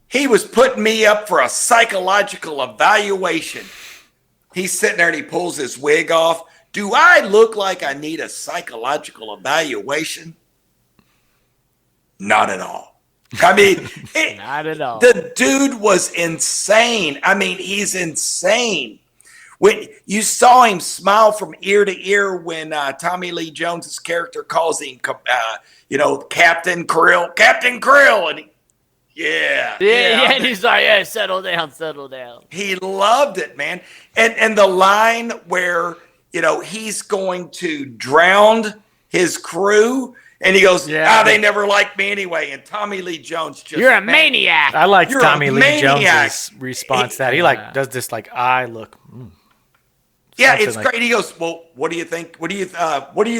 He was putting me up for a psychological evaluation. He's sitting there and he pulls his wig off. Do I look like I need a psychological evaluation? Not at all. I mean, not at all. The dude was insane. I mean, he's insane. When you saw him smile from ear to ear when Tommy Lee Jones's character calls him, Captain Krill, and and he's like, settle down. He loved it, man. And the line where, you know, he's going to drown his crew, and he goes, they never liked me anyway. And Tommy Lee Jones just, you're a maniac. I like Tommy Lee Jones's response. He does this like eye look. It's great. He goes, well, what do you think? What do you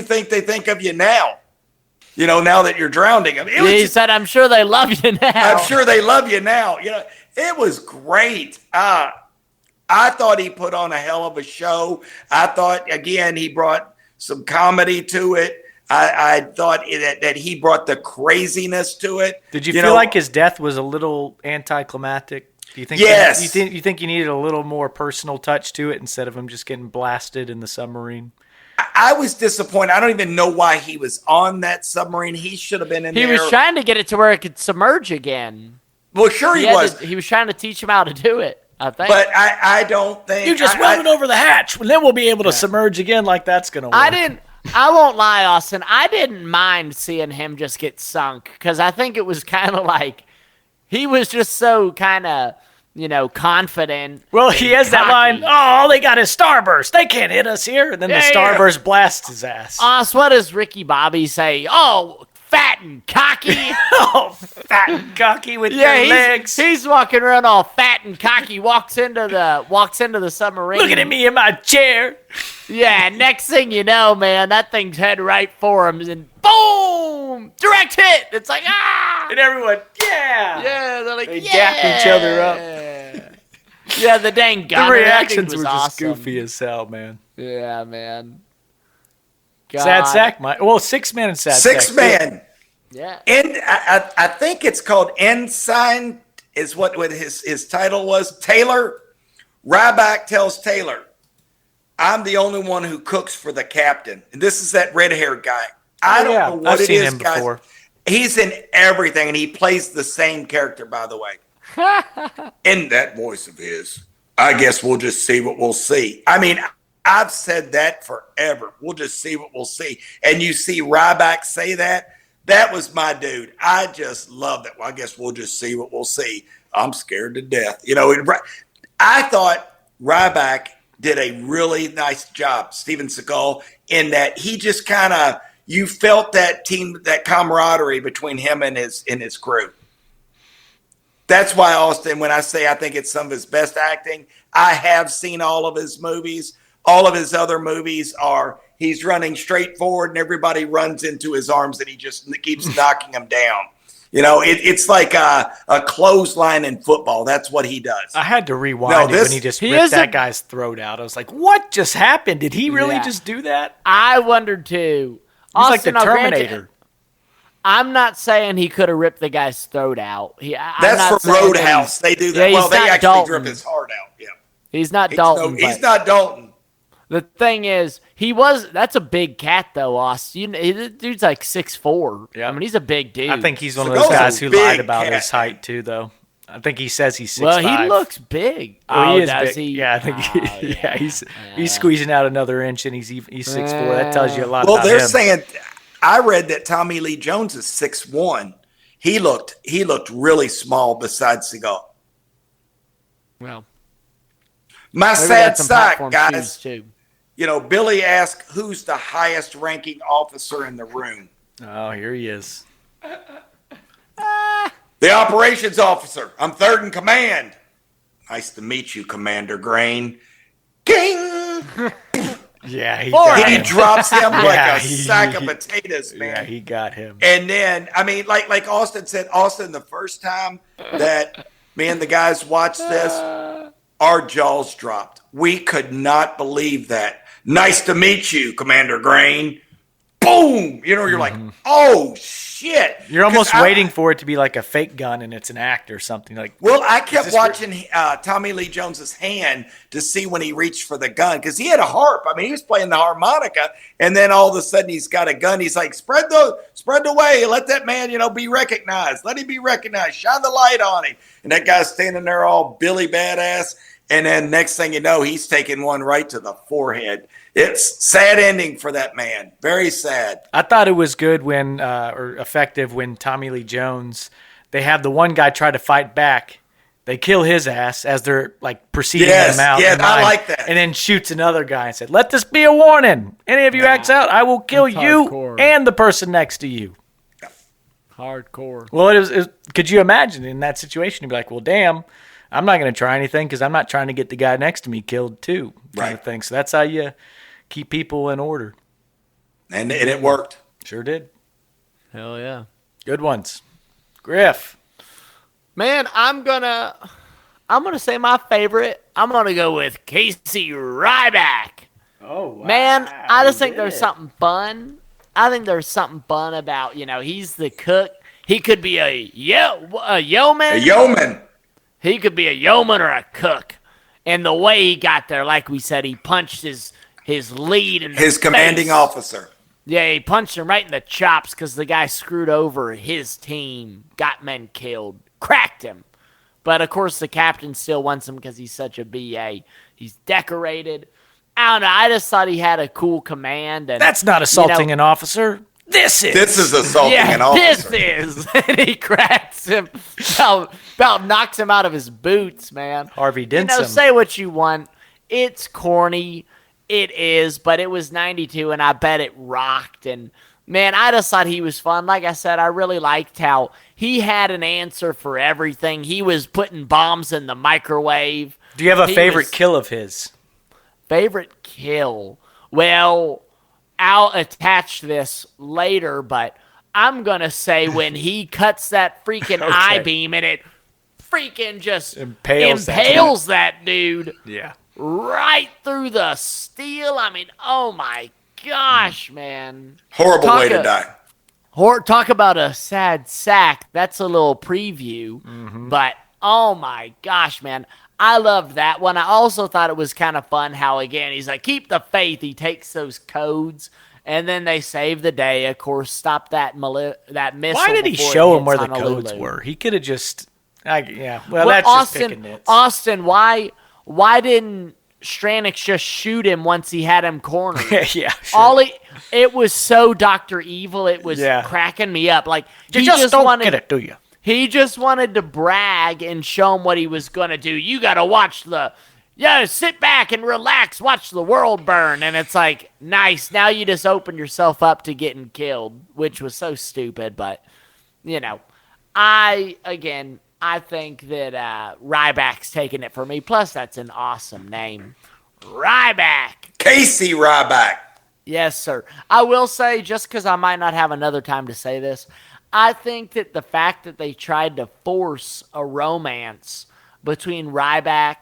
think they think of you now? You know, now that you're drowning them. He said, I'm sure they love you now. I'm sure they love you now. You know, it was great. I thought he put on a hell of a show. I thought, again, he brought some comedy to it. I thought that he brought the craziness to it. Did you feel like his death was a little anticlimactic? Do you think? Yes. You think you needed a little more personal touch to it instead of him just getting blasted in the submarine? I was disappointed. I don't even know why he was on that submarine. He should have been in there. He was trying to get it to where it could submerge again. Well, sure he was. He was trying to teach him how to do it, I think. But I don't think... You just weld it over the hatch, and then we'll be able to submerge again like that's going to work. I won't lie, Austin. I didn't mind seeing him just get sunk because I think it was kind of like he was just so kind of... confident. Well, he has that line, all they got is starburst. They can't hit us here. And then the starburst blasts his ass. So what does Ricky Bobby say? Oh, fat and cocky. Oh, fat and cocky with your legs. He's walking around all fat and cocky. Walks into the submarine. Looking at me in my chair. Yeah. Next thing you know, man, that thing's head right for him, and boom, direct hit. It's like and everyone, yeah. They're like, they dap each other up. Yeah, the dang gunner. The reactions were just awesome. goofy as hell, man. Yeah, man. God. Sad sack, Mike. Well, 6-man and sad sack. 6-man. Yeah. And I think it's called Ensign is what his title was. Taylor. Ryback tells Taylor, I'm the only one who cooks for the captain. And this is that red-haired guy. I don't know what I've it seen is, him guys. before. He's in everything, and he plays the same character, by the way. In that voice of his, I guess we'll just see what we'll see. I mean, I've said that forever. We'll just see what we'll see. And you see Ryback say that. That was my dude. I just love that. Well, I guess we'll just see what we'll see. I'm scared to death. You know, I thought Ryback did a really nice job, Steven Seagal, in that he just kind of, you felt that team, that camaraderie between him and his crew. That's why Austin, when I say I think it's some of his best acting, I have seen all of his movies. All of his other movies are he's running straight forward and everybody runs into his arms and he just keeps knocking them down. You know, it's like a clothesline in football. That's what he does. I had to rewind it when he just ripped that guy's throat out. I was like, what just happened? Did he really just do that? I wondered too. He's Austin, like the Terminator. I'm not saying he could have ripped the guy's throat out. That's from Roadhouse. They do that. Well, they actually rip his heart out. Yeah. He's not Dalton. He's not Dalton. The thing is, that's a big cat, though, Austin. The dude's like 6'4". Yeah. I mean, he's a big dude. I think he's one of those guys who lied about his height, too, though. I think he says he's 6'5". Well, he looks big. Oh, he is big. He? Yeah, I think he's squeezing out another inch, and he's 6'4". That tells you a lot about him. Well, they're saying, I read that Tommy Lee Jones is 6'1". He looked really small beside Seagal. Well, my sad sack, guys. You know, Billy asked, who's the highest ranking officer in the room? Oh, here he is. The operations officer. I'm third in command. Nice to meet you, Commander Grain. King! Yeah, he drops him like a sack of potatoes, man. Yeah, he got him. And then, I mean, like Austin said, the first time that me and the guys watched this, our jaws dropped. We could not believe that. Nice to meet you, Commander Grain. Boom! You know, you're like, oh, shit. You're almost waiting for it to be like a fake gun and it's an act or something. Well, I kept watching Tommy Lee Jones's hand to see when he reached for the gun because he had a harp. I mean, he was playing the harmonica, and then all of a sudden he's got a gun. He's like, spread the way. Let that man, be recognized. Let him be recognized. Shine the light on him. And that guy's standing there all Billy badass. And then next thing you know, he's taking one right to the forehead. It's sad ending for that man. Very sad. I thought it was good or effective when Tommy Lee Jones, they have the one guy try to fight back. They kill his ass as they're like preceding him out. Yeah, I like that. And then shoots another guy and said, let this be a warning. Any of you acts out, I will kill you and the person next to you. Hardcore. Well, it was, could you imagine in that situation? You'd be like, well, damn. I'm not going to try anything because I'm not trying to get the guy next to me killed too, kind of thing. So that's how you keep people in order. And it worked. Sure did. Hell yeah. Good ones. Griff. Man, I'm gonna say my favorite. I'm gonna go with Casey Ryback. Oh, wow. Man, I just think there's something fun. I think there's something fun about, he's the cook. He could be a yeoman. A yeoman. He could be a yeoman or a cook. And the way he got there, like we said, he punched his lead in the his commanding officer. Yeah, he punched him right in the chops because the guy screwed over his team, got men killed, cracked him. But, of course, the captain still wants him because he's such a BA. He's decorated. I don't know. I just thought he had a cool command. And that's not assaulting an officer. This is assaulting an officer. This is. And he cracks him. About knocks him out of his boots, man. Harvey Dent him. Say what you want. It's corny. It is, but it was 92, and I bet it rocked. And man, I just thought he was fun. Like I said, I really liked how he had an answer for everything. He was putting bombs in the microwave. Do you have a favorite kill of his? Favorite kill? Well, I'll attach this later, but I'm going to say when he cuts that freaking I-beam and it freaking just impales that dude. Yeah. Right through the steel. I mean, oh my gosh, man. Horrible way to die. Talk about a sad sack. That's a little preview. But, oh my gosh, man. I loved that one. I also thought it was kind of fun how, again, he's like, keep the faith. He takes those codes, and then they save the day. Of course, stop that missile. Why did he show him where the codes were? He could have just, well, that's just picking nits. Austin, why didn't Stranix just shoot him once he had him cornered? Yeah, sure. It was so Dr. Evil. It was cracking me up. Like, you just don't get it, do you? He just wanted to brag and show him what he was going to do. You got to watch sit back and relax, watch the world burn. And it's like, nice. Now you just open yourself up to getting killed, which was so stupid. But, I think that Ryback's taking it for me. Plus, that's an awesome name. Ryback. Casey Ryback. Yes, sir. I will say, just because I might not have another time to say this, I think that the fact that they tried to force a romance between Ryback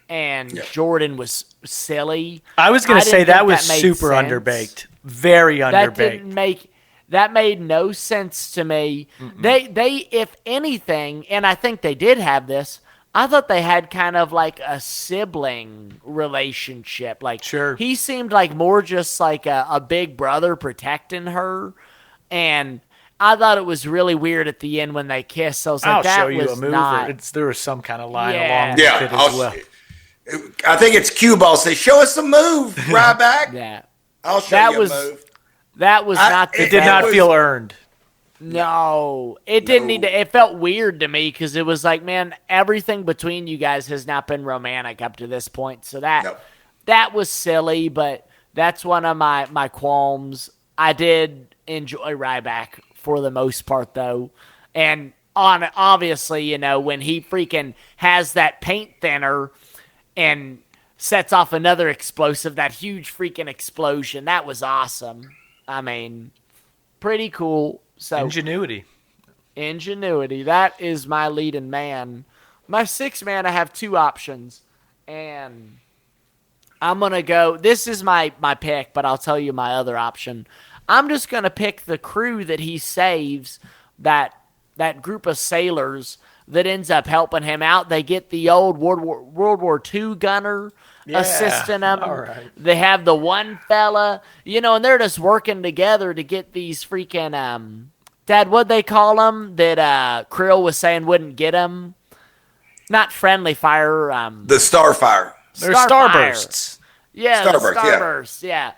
and Jordan was silly. I was going to say that was super underbaked. Very underbaked. That made no sense to me. They, if anything, and I think they did have this, I thought they had kind of like a sibling relationship. Like, sure. He seemed like more just like a big brother protecting her, and I thought it was really weird at the end when they kissed. I was like, I'll show you a move. There was some kind of line along with it as well. I think it's cue ball. Say, show us a move, Ryback. Yeah, I'll show you a move. That was not. It did not feel earned. No, it didn't need to. It felt weird to me because it was like, man, everything between you guys has not been romantic up to this point. So that was silly, but that's one of my qualms. I did enjoy Ryback for the most part, though. And obviously, when he freaking has that paint thinner and sets off another explosive, that huge freaking explosion, that was awesome. I mean, pretty cool. So Ingenuity. That is my leading man. My sixth man, I have two options. And I'm going to go, this is my pick, but I'll tell you my other option. I'm just going to pick the crew that he saves, that group of sailors that ends up helping him out. They get the old World War II gunner assisting them. All right. They have the one fella, and they're just working together to get these freaking, Dad, what'd they call them that Krill was saying wouldn't get them? Not friendly fire. The Starfire. They're starbursts. Yeah, Starbursts, yeah.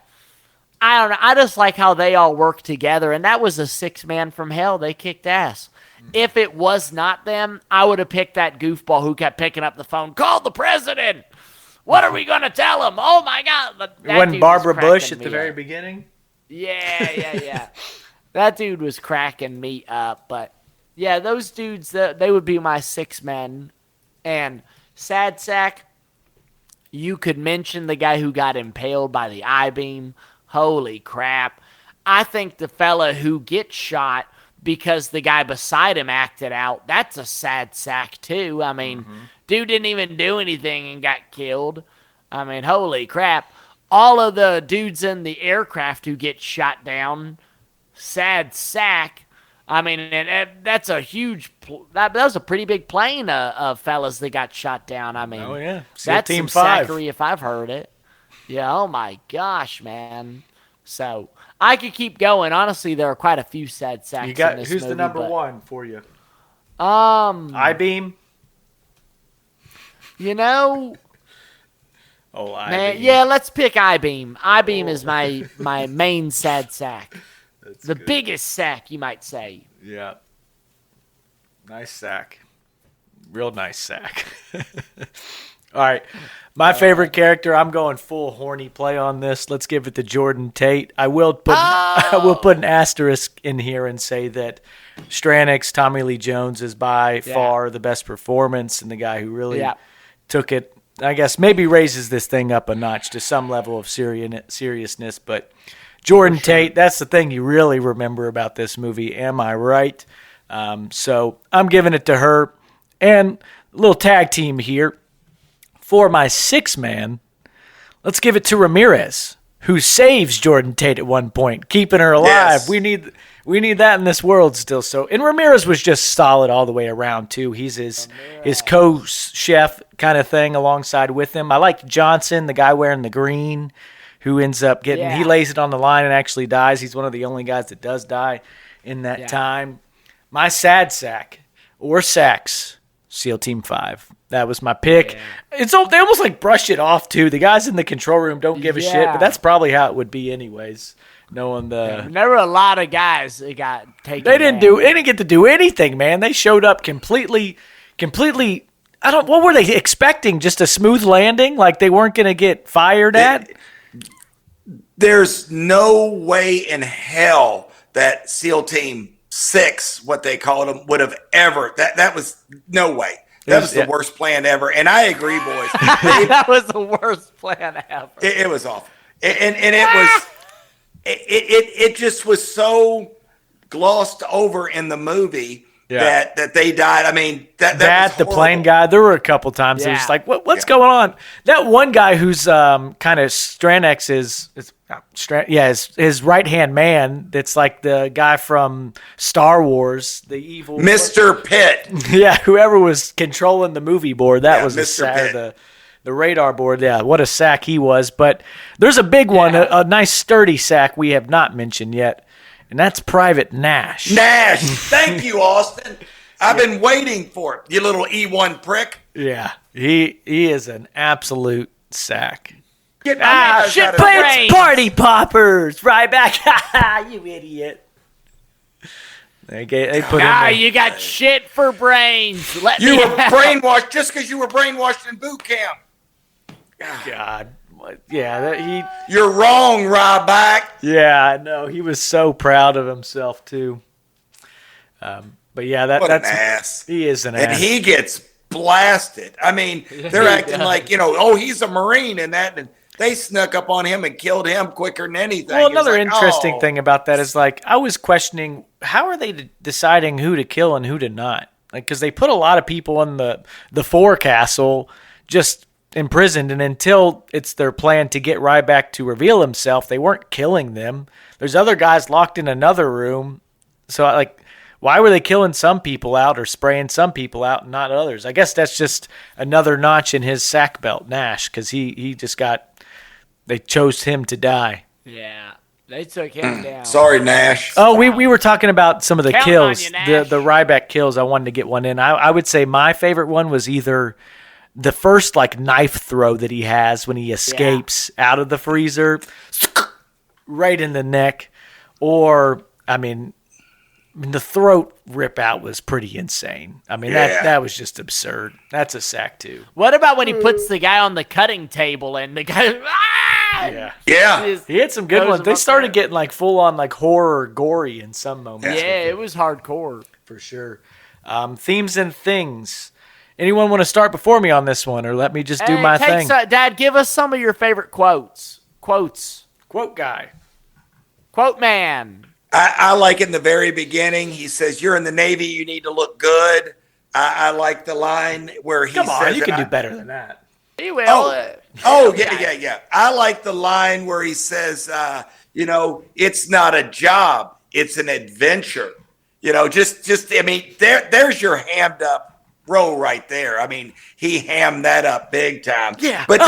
I don't know. I just like how they all work together, and that was a 6-man from hell. They kicked ass. If it was not them, I would have picked that goofball who kept picking up the phone. Call the president. What are we going to tell him? Oh, my God. When Barbara Bush at the very beginning? Yeah. That dude was cracking me up. But, yeah, those dudes, they would be my 6 men. And Sad Sack, you could mention the guy who got impaled by the I-beam. Holy crap. I think the fella who gets shot because the guy beside him acted out, that's a sad sack too. I mean, dude didn't even do anything and got killed. I mean, holy crap. All of the dudes in the aircraft who get shot down, sad sack. I mean, and that's a huge, that was a pretty big plane of fellas that got shot down. I mean, oh yeah, that's Team some 5. sackery if I've heard it. Yeah, oh my gosh, man. So I could keep going. Honestly, there are quite a few sad sacks. You got in this who's movie, the number one for you? I-beam. Oh, I-beam. Man, yeah, let's pick I-beam. I-beam is my main sad sack. That's the good. biggest sack, you might say. Yeah. Nice sack. Real nice sack. All right. My favorite character, I'm going full horny play on this. Let's give it to Jordan Tate. I will put an asterisk in here and say that Stranek's Tommy Lee Jones is by far the best performance and the guy who really took it, I guess, maybe raises this thing up a notch to some level of seriousness. But Jordan Tate, that's the thing you really remember about this movie. Am I right? So I'm giving it to her. And a little tag team here. For my 6-man, let's give it to Ramirez, who saves Jordan Tate at one point, keeping her alive. Yes. We need that in this world still. So, and Ramirez was just solid all the way around too. He's his co-chef kind of thing alongside with him. I liked Johnson, the guy wearing the green, who ends up getting he lays it on the line and actually dies. He's one of the only guys that does die in that time. My sad sack or sacks, SEAL Team 5. That was my pick. Yeah. They almost like brush it off too. The guys in the control room don't give a shit, but that's probably how it would be anyways. Knowing there were a lot of guys that got taken. They didn't get to do anything, man. They showed up completely. What were they expecting? Just a smooth landing, like they weren't going to get fired at. There's no way in hell that SEAL Team 6, what they called them, would have ever. That was no way. That was the worst plan ever. And I agree, boys. That was the worst plan ever. It was awful. And it was it just was so glossed over in the movie that they died. I mean, that the plane guy, there were a couple times it was like, what's going on? That one guy wwho's kind of Stranek's his right-hand man, that's like the guy from Star Wars, the evil Mr. Pitt. Yeah, whoever was controlling the movie board, that was the radar board. Yeah, what a sack he was. But there's a big one, a nice sturdy sack we have not mentioned yet, and that's Private Nash. Thank you, Austin. I've been waiting for it, you little E1 prick. Yeah, he is an absolute sack. Shit plants, party poppers, right back. You idiot. They put you got shit for brains. You were brainwashed just because you were brainwashed in boot camp. God. Yeah, you're wrong, Ryback. Yeah, I know. He was so proud of himself, too. But yeah, that's an ass. He is an ass. And he gets blasted. I mean, they're acting like, he's a Marine and that, and they snuck up on him and killed him quicker than anything. Well, another interesting thing about that is, like, I was questioning, how are they deciding who to kill and who to not? Like, because they put a lot of people in the forecastle just imprisoned, and until it's their plan to get Ryback to reveal himself, they weren't killing them. There's other guys locked in another room. So, like, why were they killing some people out or spraying some people out and not others? I guess that's just another notch in his sack belt, Nash, because he just they chose him to die. Yeah, they took him down. Sorry, Nash. Oh, we were talking about some of the kills, the Ryback kills. I wanted to get one in. I would say my favorite one was either the first like knife throw that he has when he escapes out of the freezer, right in the neck, or the throat rip out was pretty insane. I mean, that was just absurd. That's a sack too. What about when he puts the guy on the cutting table and the guy? Yeah. He had some good ones. They started getting like full on like horror gory in some moments. Yeah, it was hardcore for sure. Themes and things. Anyone want to start before me on this one, or let me just do my thing? Dad, give us some of your favorite quotes. Quote guy. Quote man. I like in the very beginning, he says, "You're in the Navy, you need to look good." I like the line where he says, you can do better than that. He will. Yeah. I like the line where he says, it's not a job, it's an adventure. There's your hammed up row right there. I mean, he hammed that up big time. Yeah, but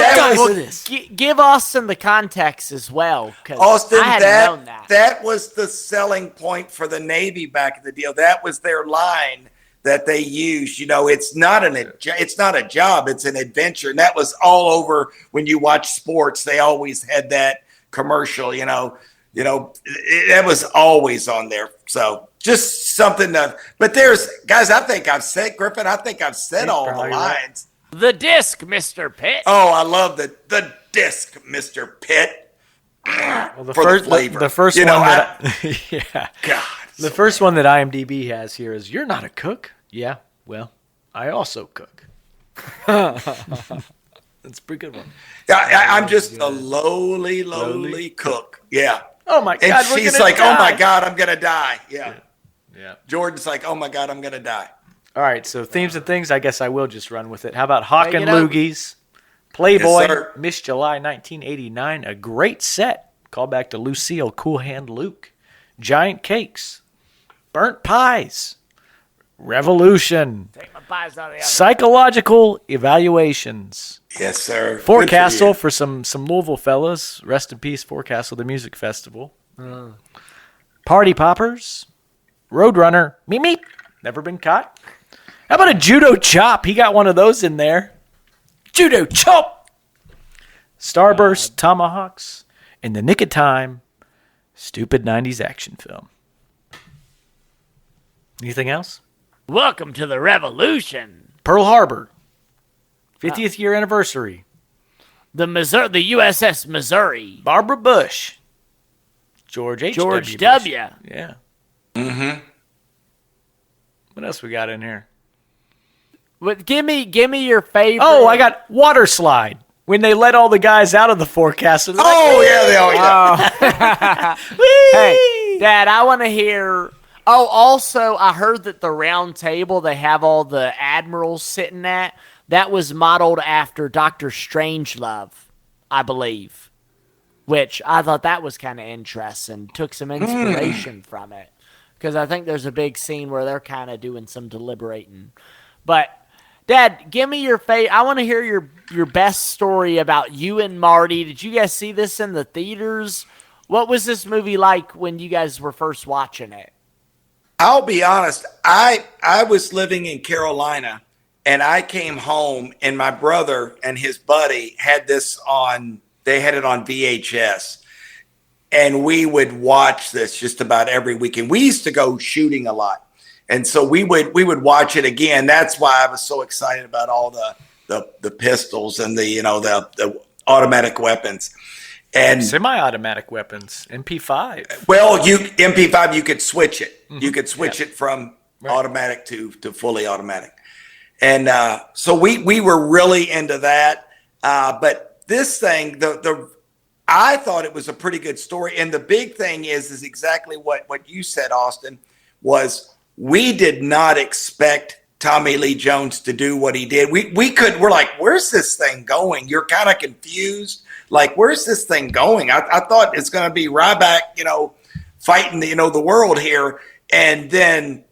give Austin the context as well. Austin, I hadn't known that was the selling point for the Navy back in the deal. That was their line that they used. It's not a job, it's an adventure. And that was all over when you watch sports. They always had that commercial. That was always on there. So just something but there's guys. I think I've said all the lines. The disc, Mr. Pitt. Oh, I love the disc, Mr. Pitt. Well, the flavor. The first You one know, yeah. God. The first one that IMDb has here is, "You're not a cook." Yeah, well, I also cook. That's a pretty good one. I'm just a lowly cook. Yeah. Oh my And God, she's like, "Oh my God, I'm gonna die." Yeah. Jordan's like, "Oh my God, I'm gonna die." All right, so themes and things. I guess I will just run with it. How about Hawk Take and it up. Loogies, Playboy, Yes, sir. Miss July 1989, a great set. Call back to Lucille, Cool Hand Luke, Giant Cakes, Burnt Pies, Revolution, Take my pies out of the oven. Psychological Evaluations, Yes, sir. Forecastle Good for some Louisville fellas. Rest in peace, Forecastle, the music festival. Party Poppers, Roadrunner, Meep Meep, never been caught. How about a Judo Chop? He got one of those in there. Judo Chop. Starburst, Tomahawks, In the Nick of Time, stupid 90s action film. Anything else? Welcome to the revolution. Pearl Harbor, 50th year anniversary. The USS Missouri. Barbara Bush, George H. George W. W. Bush. Yeah. Mm-hmm. What else we got in here? But give me your favorite. Oh, I got Water Slide. When they let all the guys out of the forecast. Oh, yeah, they are. Hey, Dad, I want to hear. Oh, also, I heard that the round table they have all the admirals sitting at, that was modeled after Dr. Strangelove, I believe. Which I thought that was kind of interesting. Took some inspiration from it. Because I think there's a big scene where they're kind of doing some deliberating. But, Dad, give me your I want to hear your best story about you and Marty. Did you guys see this in the theaters? What was this movie like when you guys were first watching it? I'll be honest. I was living in Carolina, and I came home, and my brother and his buddy had this on. They had it on VHS, and we would watch this just about every weekend. We used to go shooting a lot. And so we would watch it again. That's why I was so excited about all the pistols and the automatic weapons and semi-automatic weapons, MP5. Well, MP5 you could switch it. Mm-hmm. You could switch it from automatic to fully automatic. And so we were really into that. But this thing, I thought it was a pretty good story. And the big thing is exactly what you said, Austin, was we did not expect Tommy Lee Jones to do what he did. We're like, where's this thing going? You're kind of confused. Like, where's this thing going? I thought it's going to be Ryback, fighting the world here. And then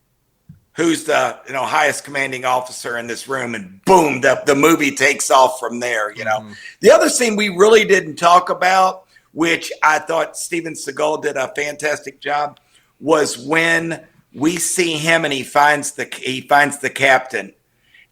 who's the, highest commanding officer in this room? And boom, the movie takes off from there, Mm-hmm. The other scene we really didn't talk about, which I thought Steven Seagal did a fantastic job, was when we see him and he finds the captain,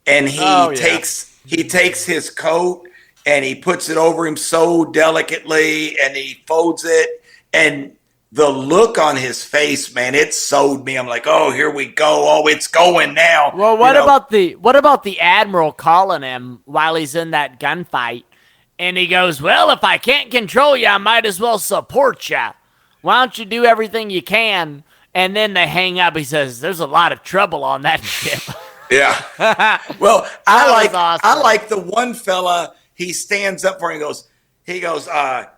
and he takes his coat and he puts it over him so delicately and he folds it, and the look on his face, man, it sold me. I'm like, oh, here we go. Oh, it's going now. Well, what about the admiral calling him while he's in that gunfight, and he goes, well, if I can't control you, I might as well support you. Why don't you do everything you can? And then they hang up. He says, there's a lot of trouble on that ship. Yeah. Well, awesome. I like the one fella, he stands up for him. He goes,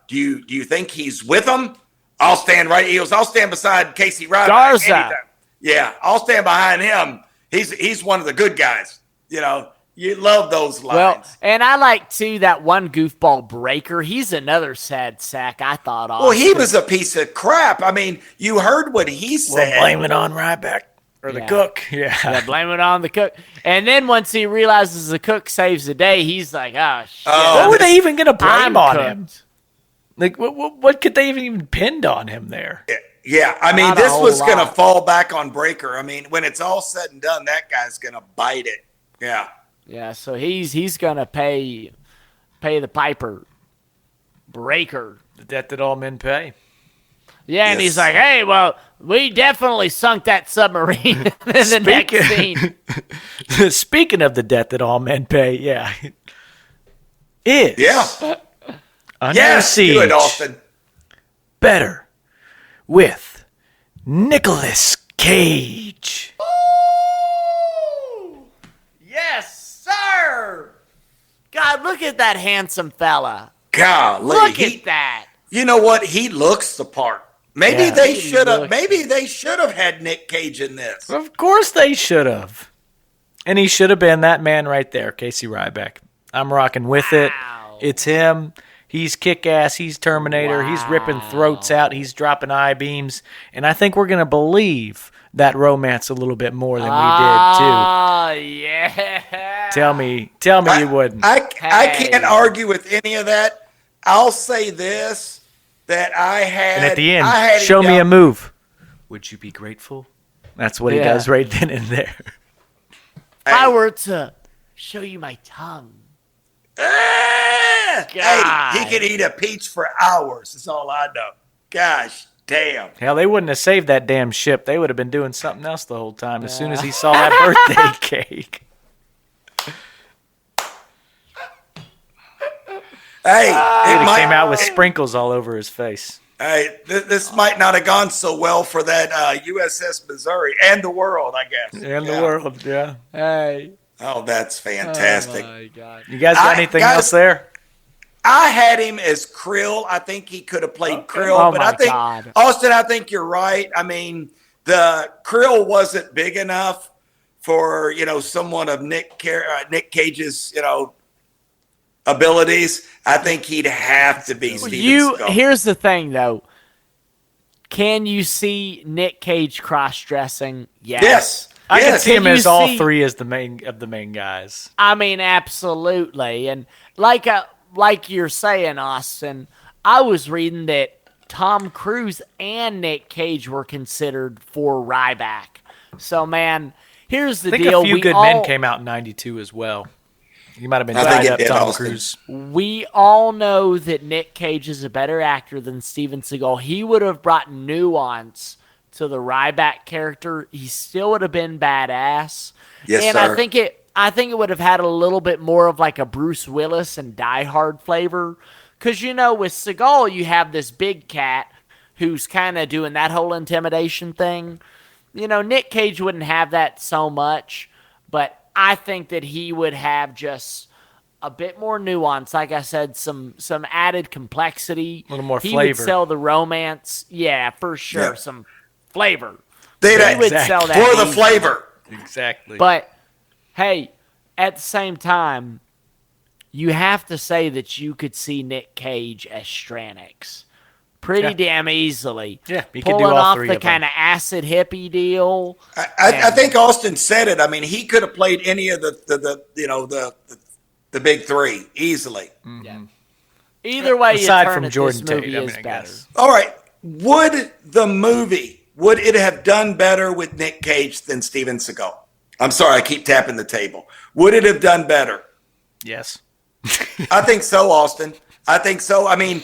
do you think he's with him? I'll stand I'll stand beside Casey Ryback. Garza. Yeah, I'll stand behind him. He's one of the good guys. You love those lines. Well, and I like, too, that one goofball Breaker. He's another sad sack, I thought. Well, he was a piece of crap. I mean, you heard what he said. Well, blame it on Ryback or the cook. Yeah, blame it on the cook. And then once he realizes the cook saves the day, he's like, oh, shit. What were they even going to blame on him? Like, what could they even pinned on him there? Yeah, I mean, this was going to fall back on Breaker. I mean, when it's all said and done, that guy's going to bite it. Yeah. Yeah, so he's gonna pay the piper. Breaker. The debt that all men pay. Yeah, and he's like, hey, well, we definitely sunk that submarine in the next scene. Speaking of the debt that all men pay, is Under Siege do it, Austin. better with Nicolas Cage? Ooh, yes, sir. God, look at that handsome fella. Golly, Look at that. You know what? He looks the part. Maybe they should have. looks- Maybe they should have had Nick Cage in this. Of course they should have. And he should have been that man right there, Casey Ryback. I'm rocking with it. It's him. He's kick-ass. He's Terminator. He's ripping throats out. He's dropping I-beams. And I think we're going to believe that romance a little bit more than we did, too. Oh, yeah. Tell me you wouldn't. I can't argue with any of that. I'll say this, that I had. And at the end, I had show him me a down- move. Would you be grateful? That's what he does right then and there. If I were to show you my tongue. Hey, God. he could eat a peach for hours. That's all I know. Gosh damn. Hell, they wouldn't have saved that damn ship. They would have been doing something else the whole time as soon as he saw that birthday cake. Hey, He came out with sprinkles all over his face. Hey, this might not have gone so well for that USS Missouri and the world, I guess. And the world, yeah. Hey. Oh, that's fantastic. Oh, my God. You guys got anything else there? I had him as Krill. I think he could have played Krill, Oh, but my I think God. Austin, I think you're right. I mean, the Krill wasn't big enough for someone of Nick Cage's abilities. I think he'd have to be Steven Seagal. Here's the thing, though. Can you see Nick Cage cross-dressing? Yes. I can Yes. see him Can you as all see- three as the main guys. I mean, absolutely. And like you're saying, Austin, I was reading that Tom Cruise and Nick Cage were considered for Ryback. So, man, here's the I think deal. a few good men came out in '92 as well. You might have been I think tied it up, did, Tom Austin. Cruise. We all know that Nick Cage is a better actor than Steven Seagal. He would have brought nuance to the Ryback character. He still would have been badass. Yes, and sir. I think it would have had a little bit more of like a Bruce Willis and Die Hard flavor. Because, with Seagal, you have this big cat who's kind of doing that whole intimidation thing. Nick Cage wouldn't have that so much, but I think that he would have just a bit more nuance. Like I said, some added complexity. A little more he flavor. would sell the romance. Yeah, for sure. Yeah. Some flavor. They'd He would sell that for the easily. flavor. Exactly. But, hey, at the same time, you have to say that you could see Nick Cage as Stranix pretty damn easily. Yeah, he could pulling do all off three the of them. kind of acid hippie deal. I think Austin said it. I mean, he could have played any of the big three easily. Either way, Aside you turn from it, Jordan this movie Tate, I is mean, I better. guess. All right. Would it have done better with Nick Cage than Steven Seagal? I'm sorry, I keep tapping the table. Would it have done better? Yes. I think so, Austin. I think so. I mean,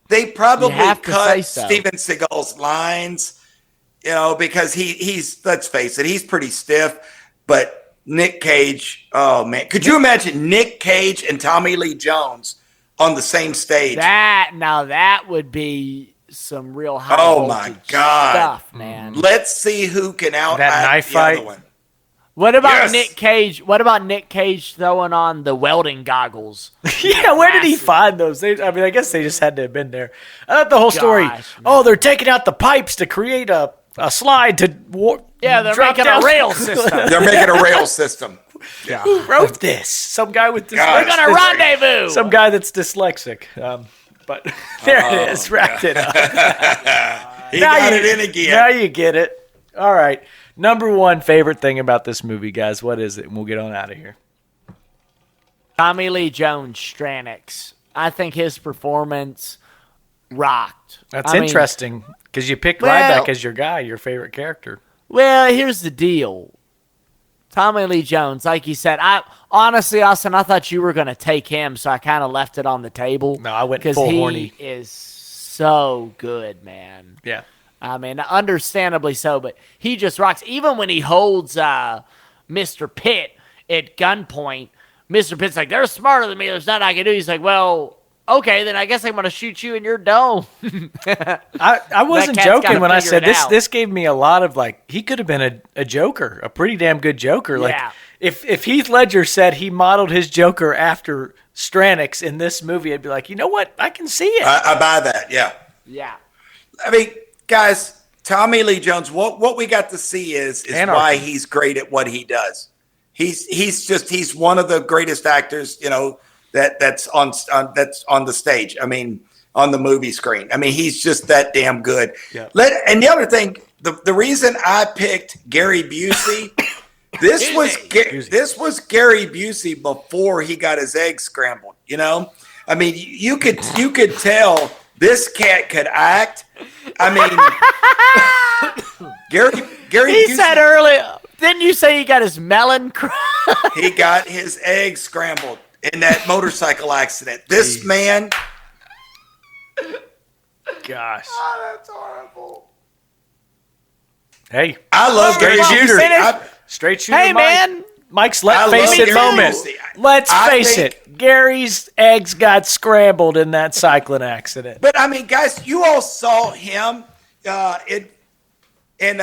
they probably have to say cut so. Steven Seagal's lines, because he's, let's face it, he's pretty stiff. But Nick Cage, oh man, could you imagine Nick Cage and Tommy Lee Jones on the same stage? That would be some real high Oh, my voltage God. stuff, man. Let's see who can out That knife the fight? other one. What about Yes. Nick Cage? What about Nick Cage throwing on the welding goggles? Yeah, where did he Massive. find those? I guess they just had to have been there. I thought the whole story, Gosh, they're taking out the pipes to create a slide to Yeah, they're drop making down. a rail system. They're making a rail system. Who wrote this? Some guy with God. We're gonna rendezvous. Some guy that's dyslexic. But there it is. Wrapped it up. He got it in again. Now you get it. All right. Number one favorite thing about this movie, guys. What is it? And we'll get on out of here. Tommy Lee Jones, Stranix. I think his performance rocked. That's I mean, interesting because you picked Well- Ryback as your guy, your favorite character. Well, here's the deal. Tommy Lee Jones, like you said, honestly, Austin, I thought you were going to take him, so I kind of left it on the table. No, I went because full he horny. is so good, man. Yeah. I mean, understandably so, but he just rocks. Even when he holds Mr. Pitt at gunpoint, Mr. Pitt's like, they're smarter than me. There's nothing I can do. He's like, well, okay, then I guess I'm going to shoot you in your dome. I wasn't joking when I said this. This gave me a lot of, like, he could have been a Joker, a pretty damn good Joker. Like, if Heath Ledger said he modeled his Joker after Stranix in this movie, I'd be like, you know what? I can see it. I buy that, yeah. Yeah. I mean, guys, Tommy Lee Jones, what we got to see is why he's great at what he does. He's one of the greatest actors, you know, that's on the stage. I mean, on the movie screen. I mean, he's just that damn good. Yeah. And the other thing, the reason I picked Gary Busey, this was Gary Busey before he got his eggs scrambled. You know, I mean, you could tell this cat could act. I mean, Gary He Busey said earlier. Didn't you say he got his melon crushed? He got his eggs scrambled in that motorcycle accident. This man. Gosh. Oh, that's horrible. Hey. I love straight Gary shooter. Busey. Straight shooter. Hey, Mike. man. Mike's let's face it moment. Let's face it. Gary's eggs got scrambled in that cycling accident. But, I mean, guys, you all saw him in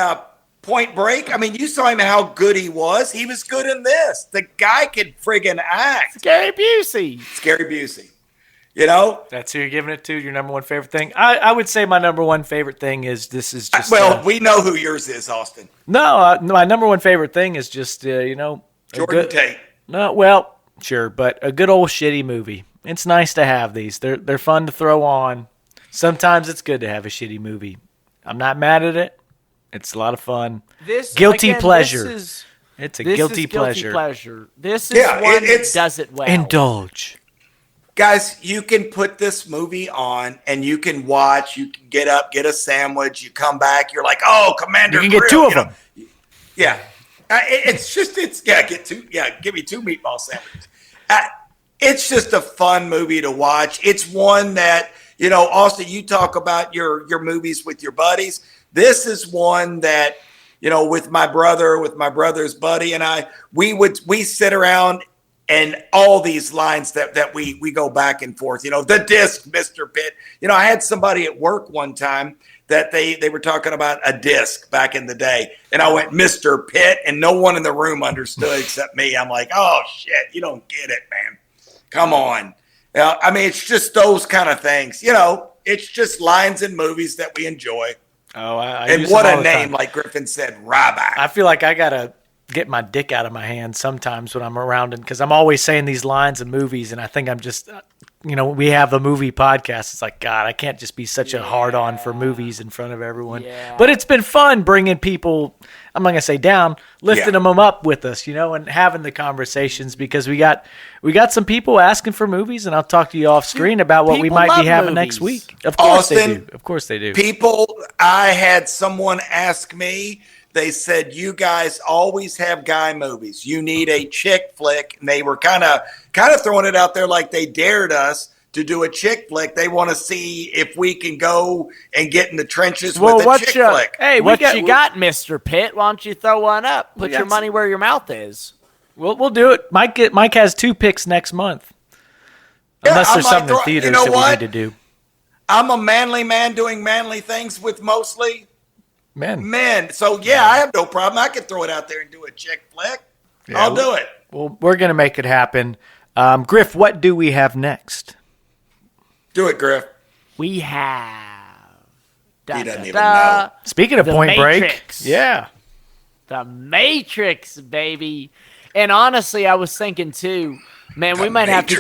Point Break. I mean, you saw him how good he was. He was good in this. The guy could friggin' act. It's Gary Busey. It's Gary Busey. You know? That's who you're giving it to, your number one favorite thing? I would say my number one favorite thing is this is just... we know who yours is, Austin. No, my number one favorite thing is just, you know... Jordan Tate. No, well, sure, but a good old shitty movie. It's nice to have these. They're fun to throw on. Sometimes it's good to have a shitty movie. I'm not mad at it. It's a lot of fun. Guilty pleasure. It's a guilty pleasure. This is one that does it well. Indulge. Guys, you can put this movie on and you can watch. You can get up, get a sandwich. You come back. You're like, oh, Commander You can get two of them. Yeah. Give me two meatball sandwiches. It's just a fun movie to watch. It's one that, you know, Austin, you talk about your movies with your buddies. This is one that, you know, with my brother's buddy and I, we sit around and all these lines that we go back and forth, you know, the disc, Mr. Pitt. You know, I had somebody at work one time that they were talking about a disc back in the day. And I went, Mr. Pitt, and no one in the room understood except me. I'm like, oh, shit, you don't get it, man. Come on. I mean, it's just those kind of things. You know, it's just lines in movies that we enjoy. Oh, and what a name, like Griffin said, Ryback. I feel like I got to get my dick out of my hand sometimes when I'm around him because I'm always saying these lines in movies, and I think I'm just, you know, we have the movie podcast. It's like, God, I can't just be such a hard-on for movies in front of everyone. Yeah. But it's been fun bringing people, I'm not going to say down, lifting them up with us, you know, and having the conversations because we got some people asking for movies, and I'll talk to you off screen about what we might be having next week. Of course Austin, they do. Of course they do. People, I had someone ask me, they said, you guys always have guy movies. You need a chick flick. And they were kind of throwing it out there like they dared us to do a chick flick. They want to see if we can go and get in the trenches with a chick flick. Hey, what you got, Mr. Pitt? Why don't you throw one up? Put your money where your mouth is. We'll do it. Mike has 2 picks next month. Unless there's something in theaters that we need to do. I'm a manly man doing manly things with mostly men. So, I have no problem. I can throw it out there and do a chick flick. Yeah, I'll do it. Well, we're going to make it happen. Griff, what do we have next? Do it, Griff. We have... He doesn't even know. Speaking of Point Matrix. Break. Yeah. The Matrix, baby. And honestly, I was thinking, too, man, we might have to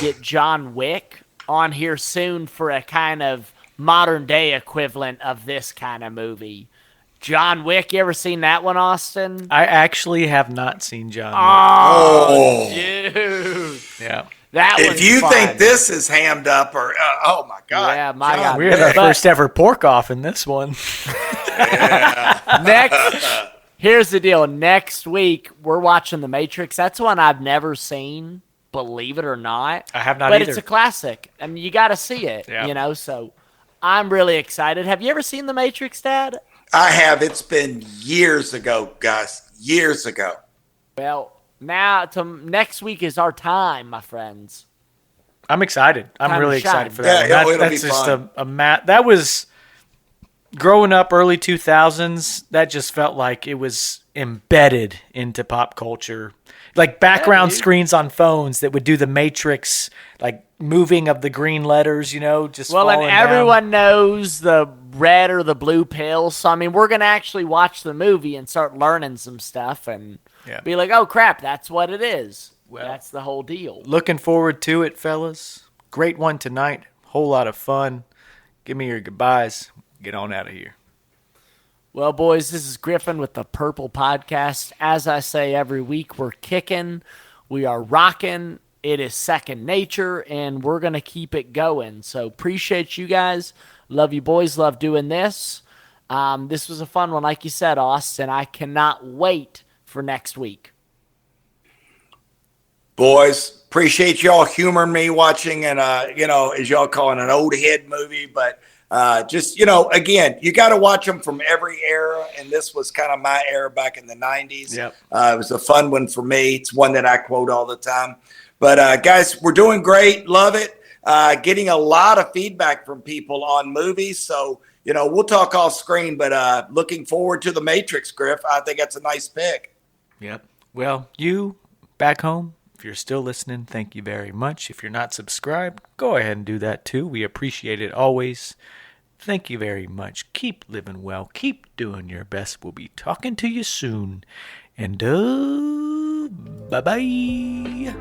get John Wick on here soon for a kind of modern day equivalent of this kind of movie. John Wick, you ever seen that one, Austin? I actually have not seen John Wick. Oh, dude. Yeah. If you think this is hammed up or oh my God. Yeah, my God. We had our first ever pork off in this one. Here's the deal. Next week, we're watching The Matrix. That's one I've never seen. believe it or not. I have not but either. It's a classic. I mean, you got to see it, so I'm really excited. Have you ever seen The Matrix, Dad? I have. It's been years ago, Gus. Years ago. Well, now next week is our time, my friends. I'm excited. I'm really excited for that. Yeah, it'll that's be just fun. That was growing up early 2000s. That just felt like it was embedded into pop culture, like background screens on phones that would do the Matrix, like moving of the green letters. Just and down. everyone knows the red or the blue pill. So I mean, we're gonna actually watch the movie and start learning some stuff and be like, "Oh crap, that's what it is." Well, that's the whole deal. Looking forward to it, fellas. Great one tonight. Whole lot of fun. Give me your goodbyes. Get on out of here. Well, boys, this is Griffin with the Purple Podcast. As I say every week, we're kicking. We are rocking. It is second nature, and we're going to keep it going. So appreciate you guys. Love you, boys. Love doing this. This was a fun one, like you said, Austin. I cannot wait for next week. Boys, appreciate y'all humoring me watching and, as y'all call it, an old head movie. But again, you got to watch them from every era. And this was kind of my era back in the 90s. Yep. It was a fun one for me. It's one that I quote all the time. But, guys, we're doing great. Love it. Getting a lot of feedback from people on movies. So, we'll talk off screen. But looking forward to The Matrix, Griff. I think that's a nice pick. Yep. Well, you back home, if you're still listening, thank you very much. If you're not subscribed, go ahead and do that too. We appreciate it always. Thank you very much. Keep living well. Keep doing your best. We'll be talking to you soon. And bye-bye.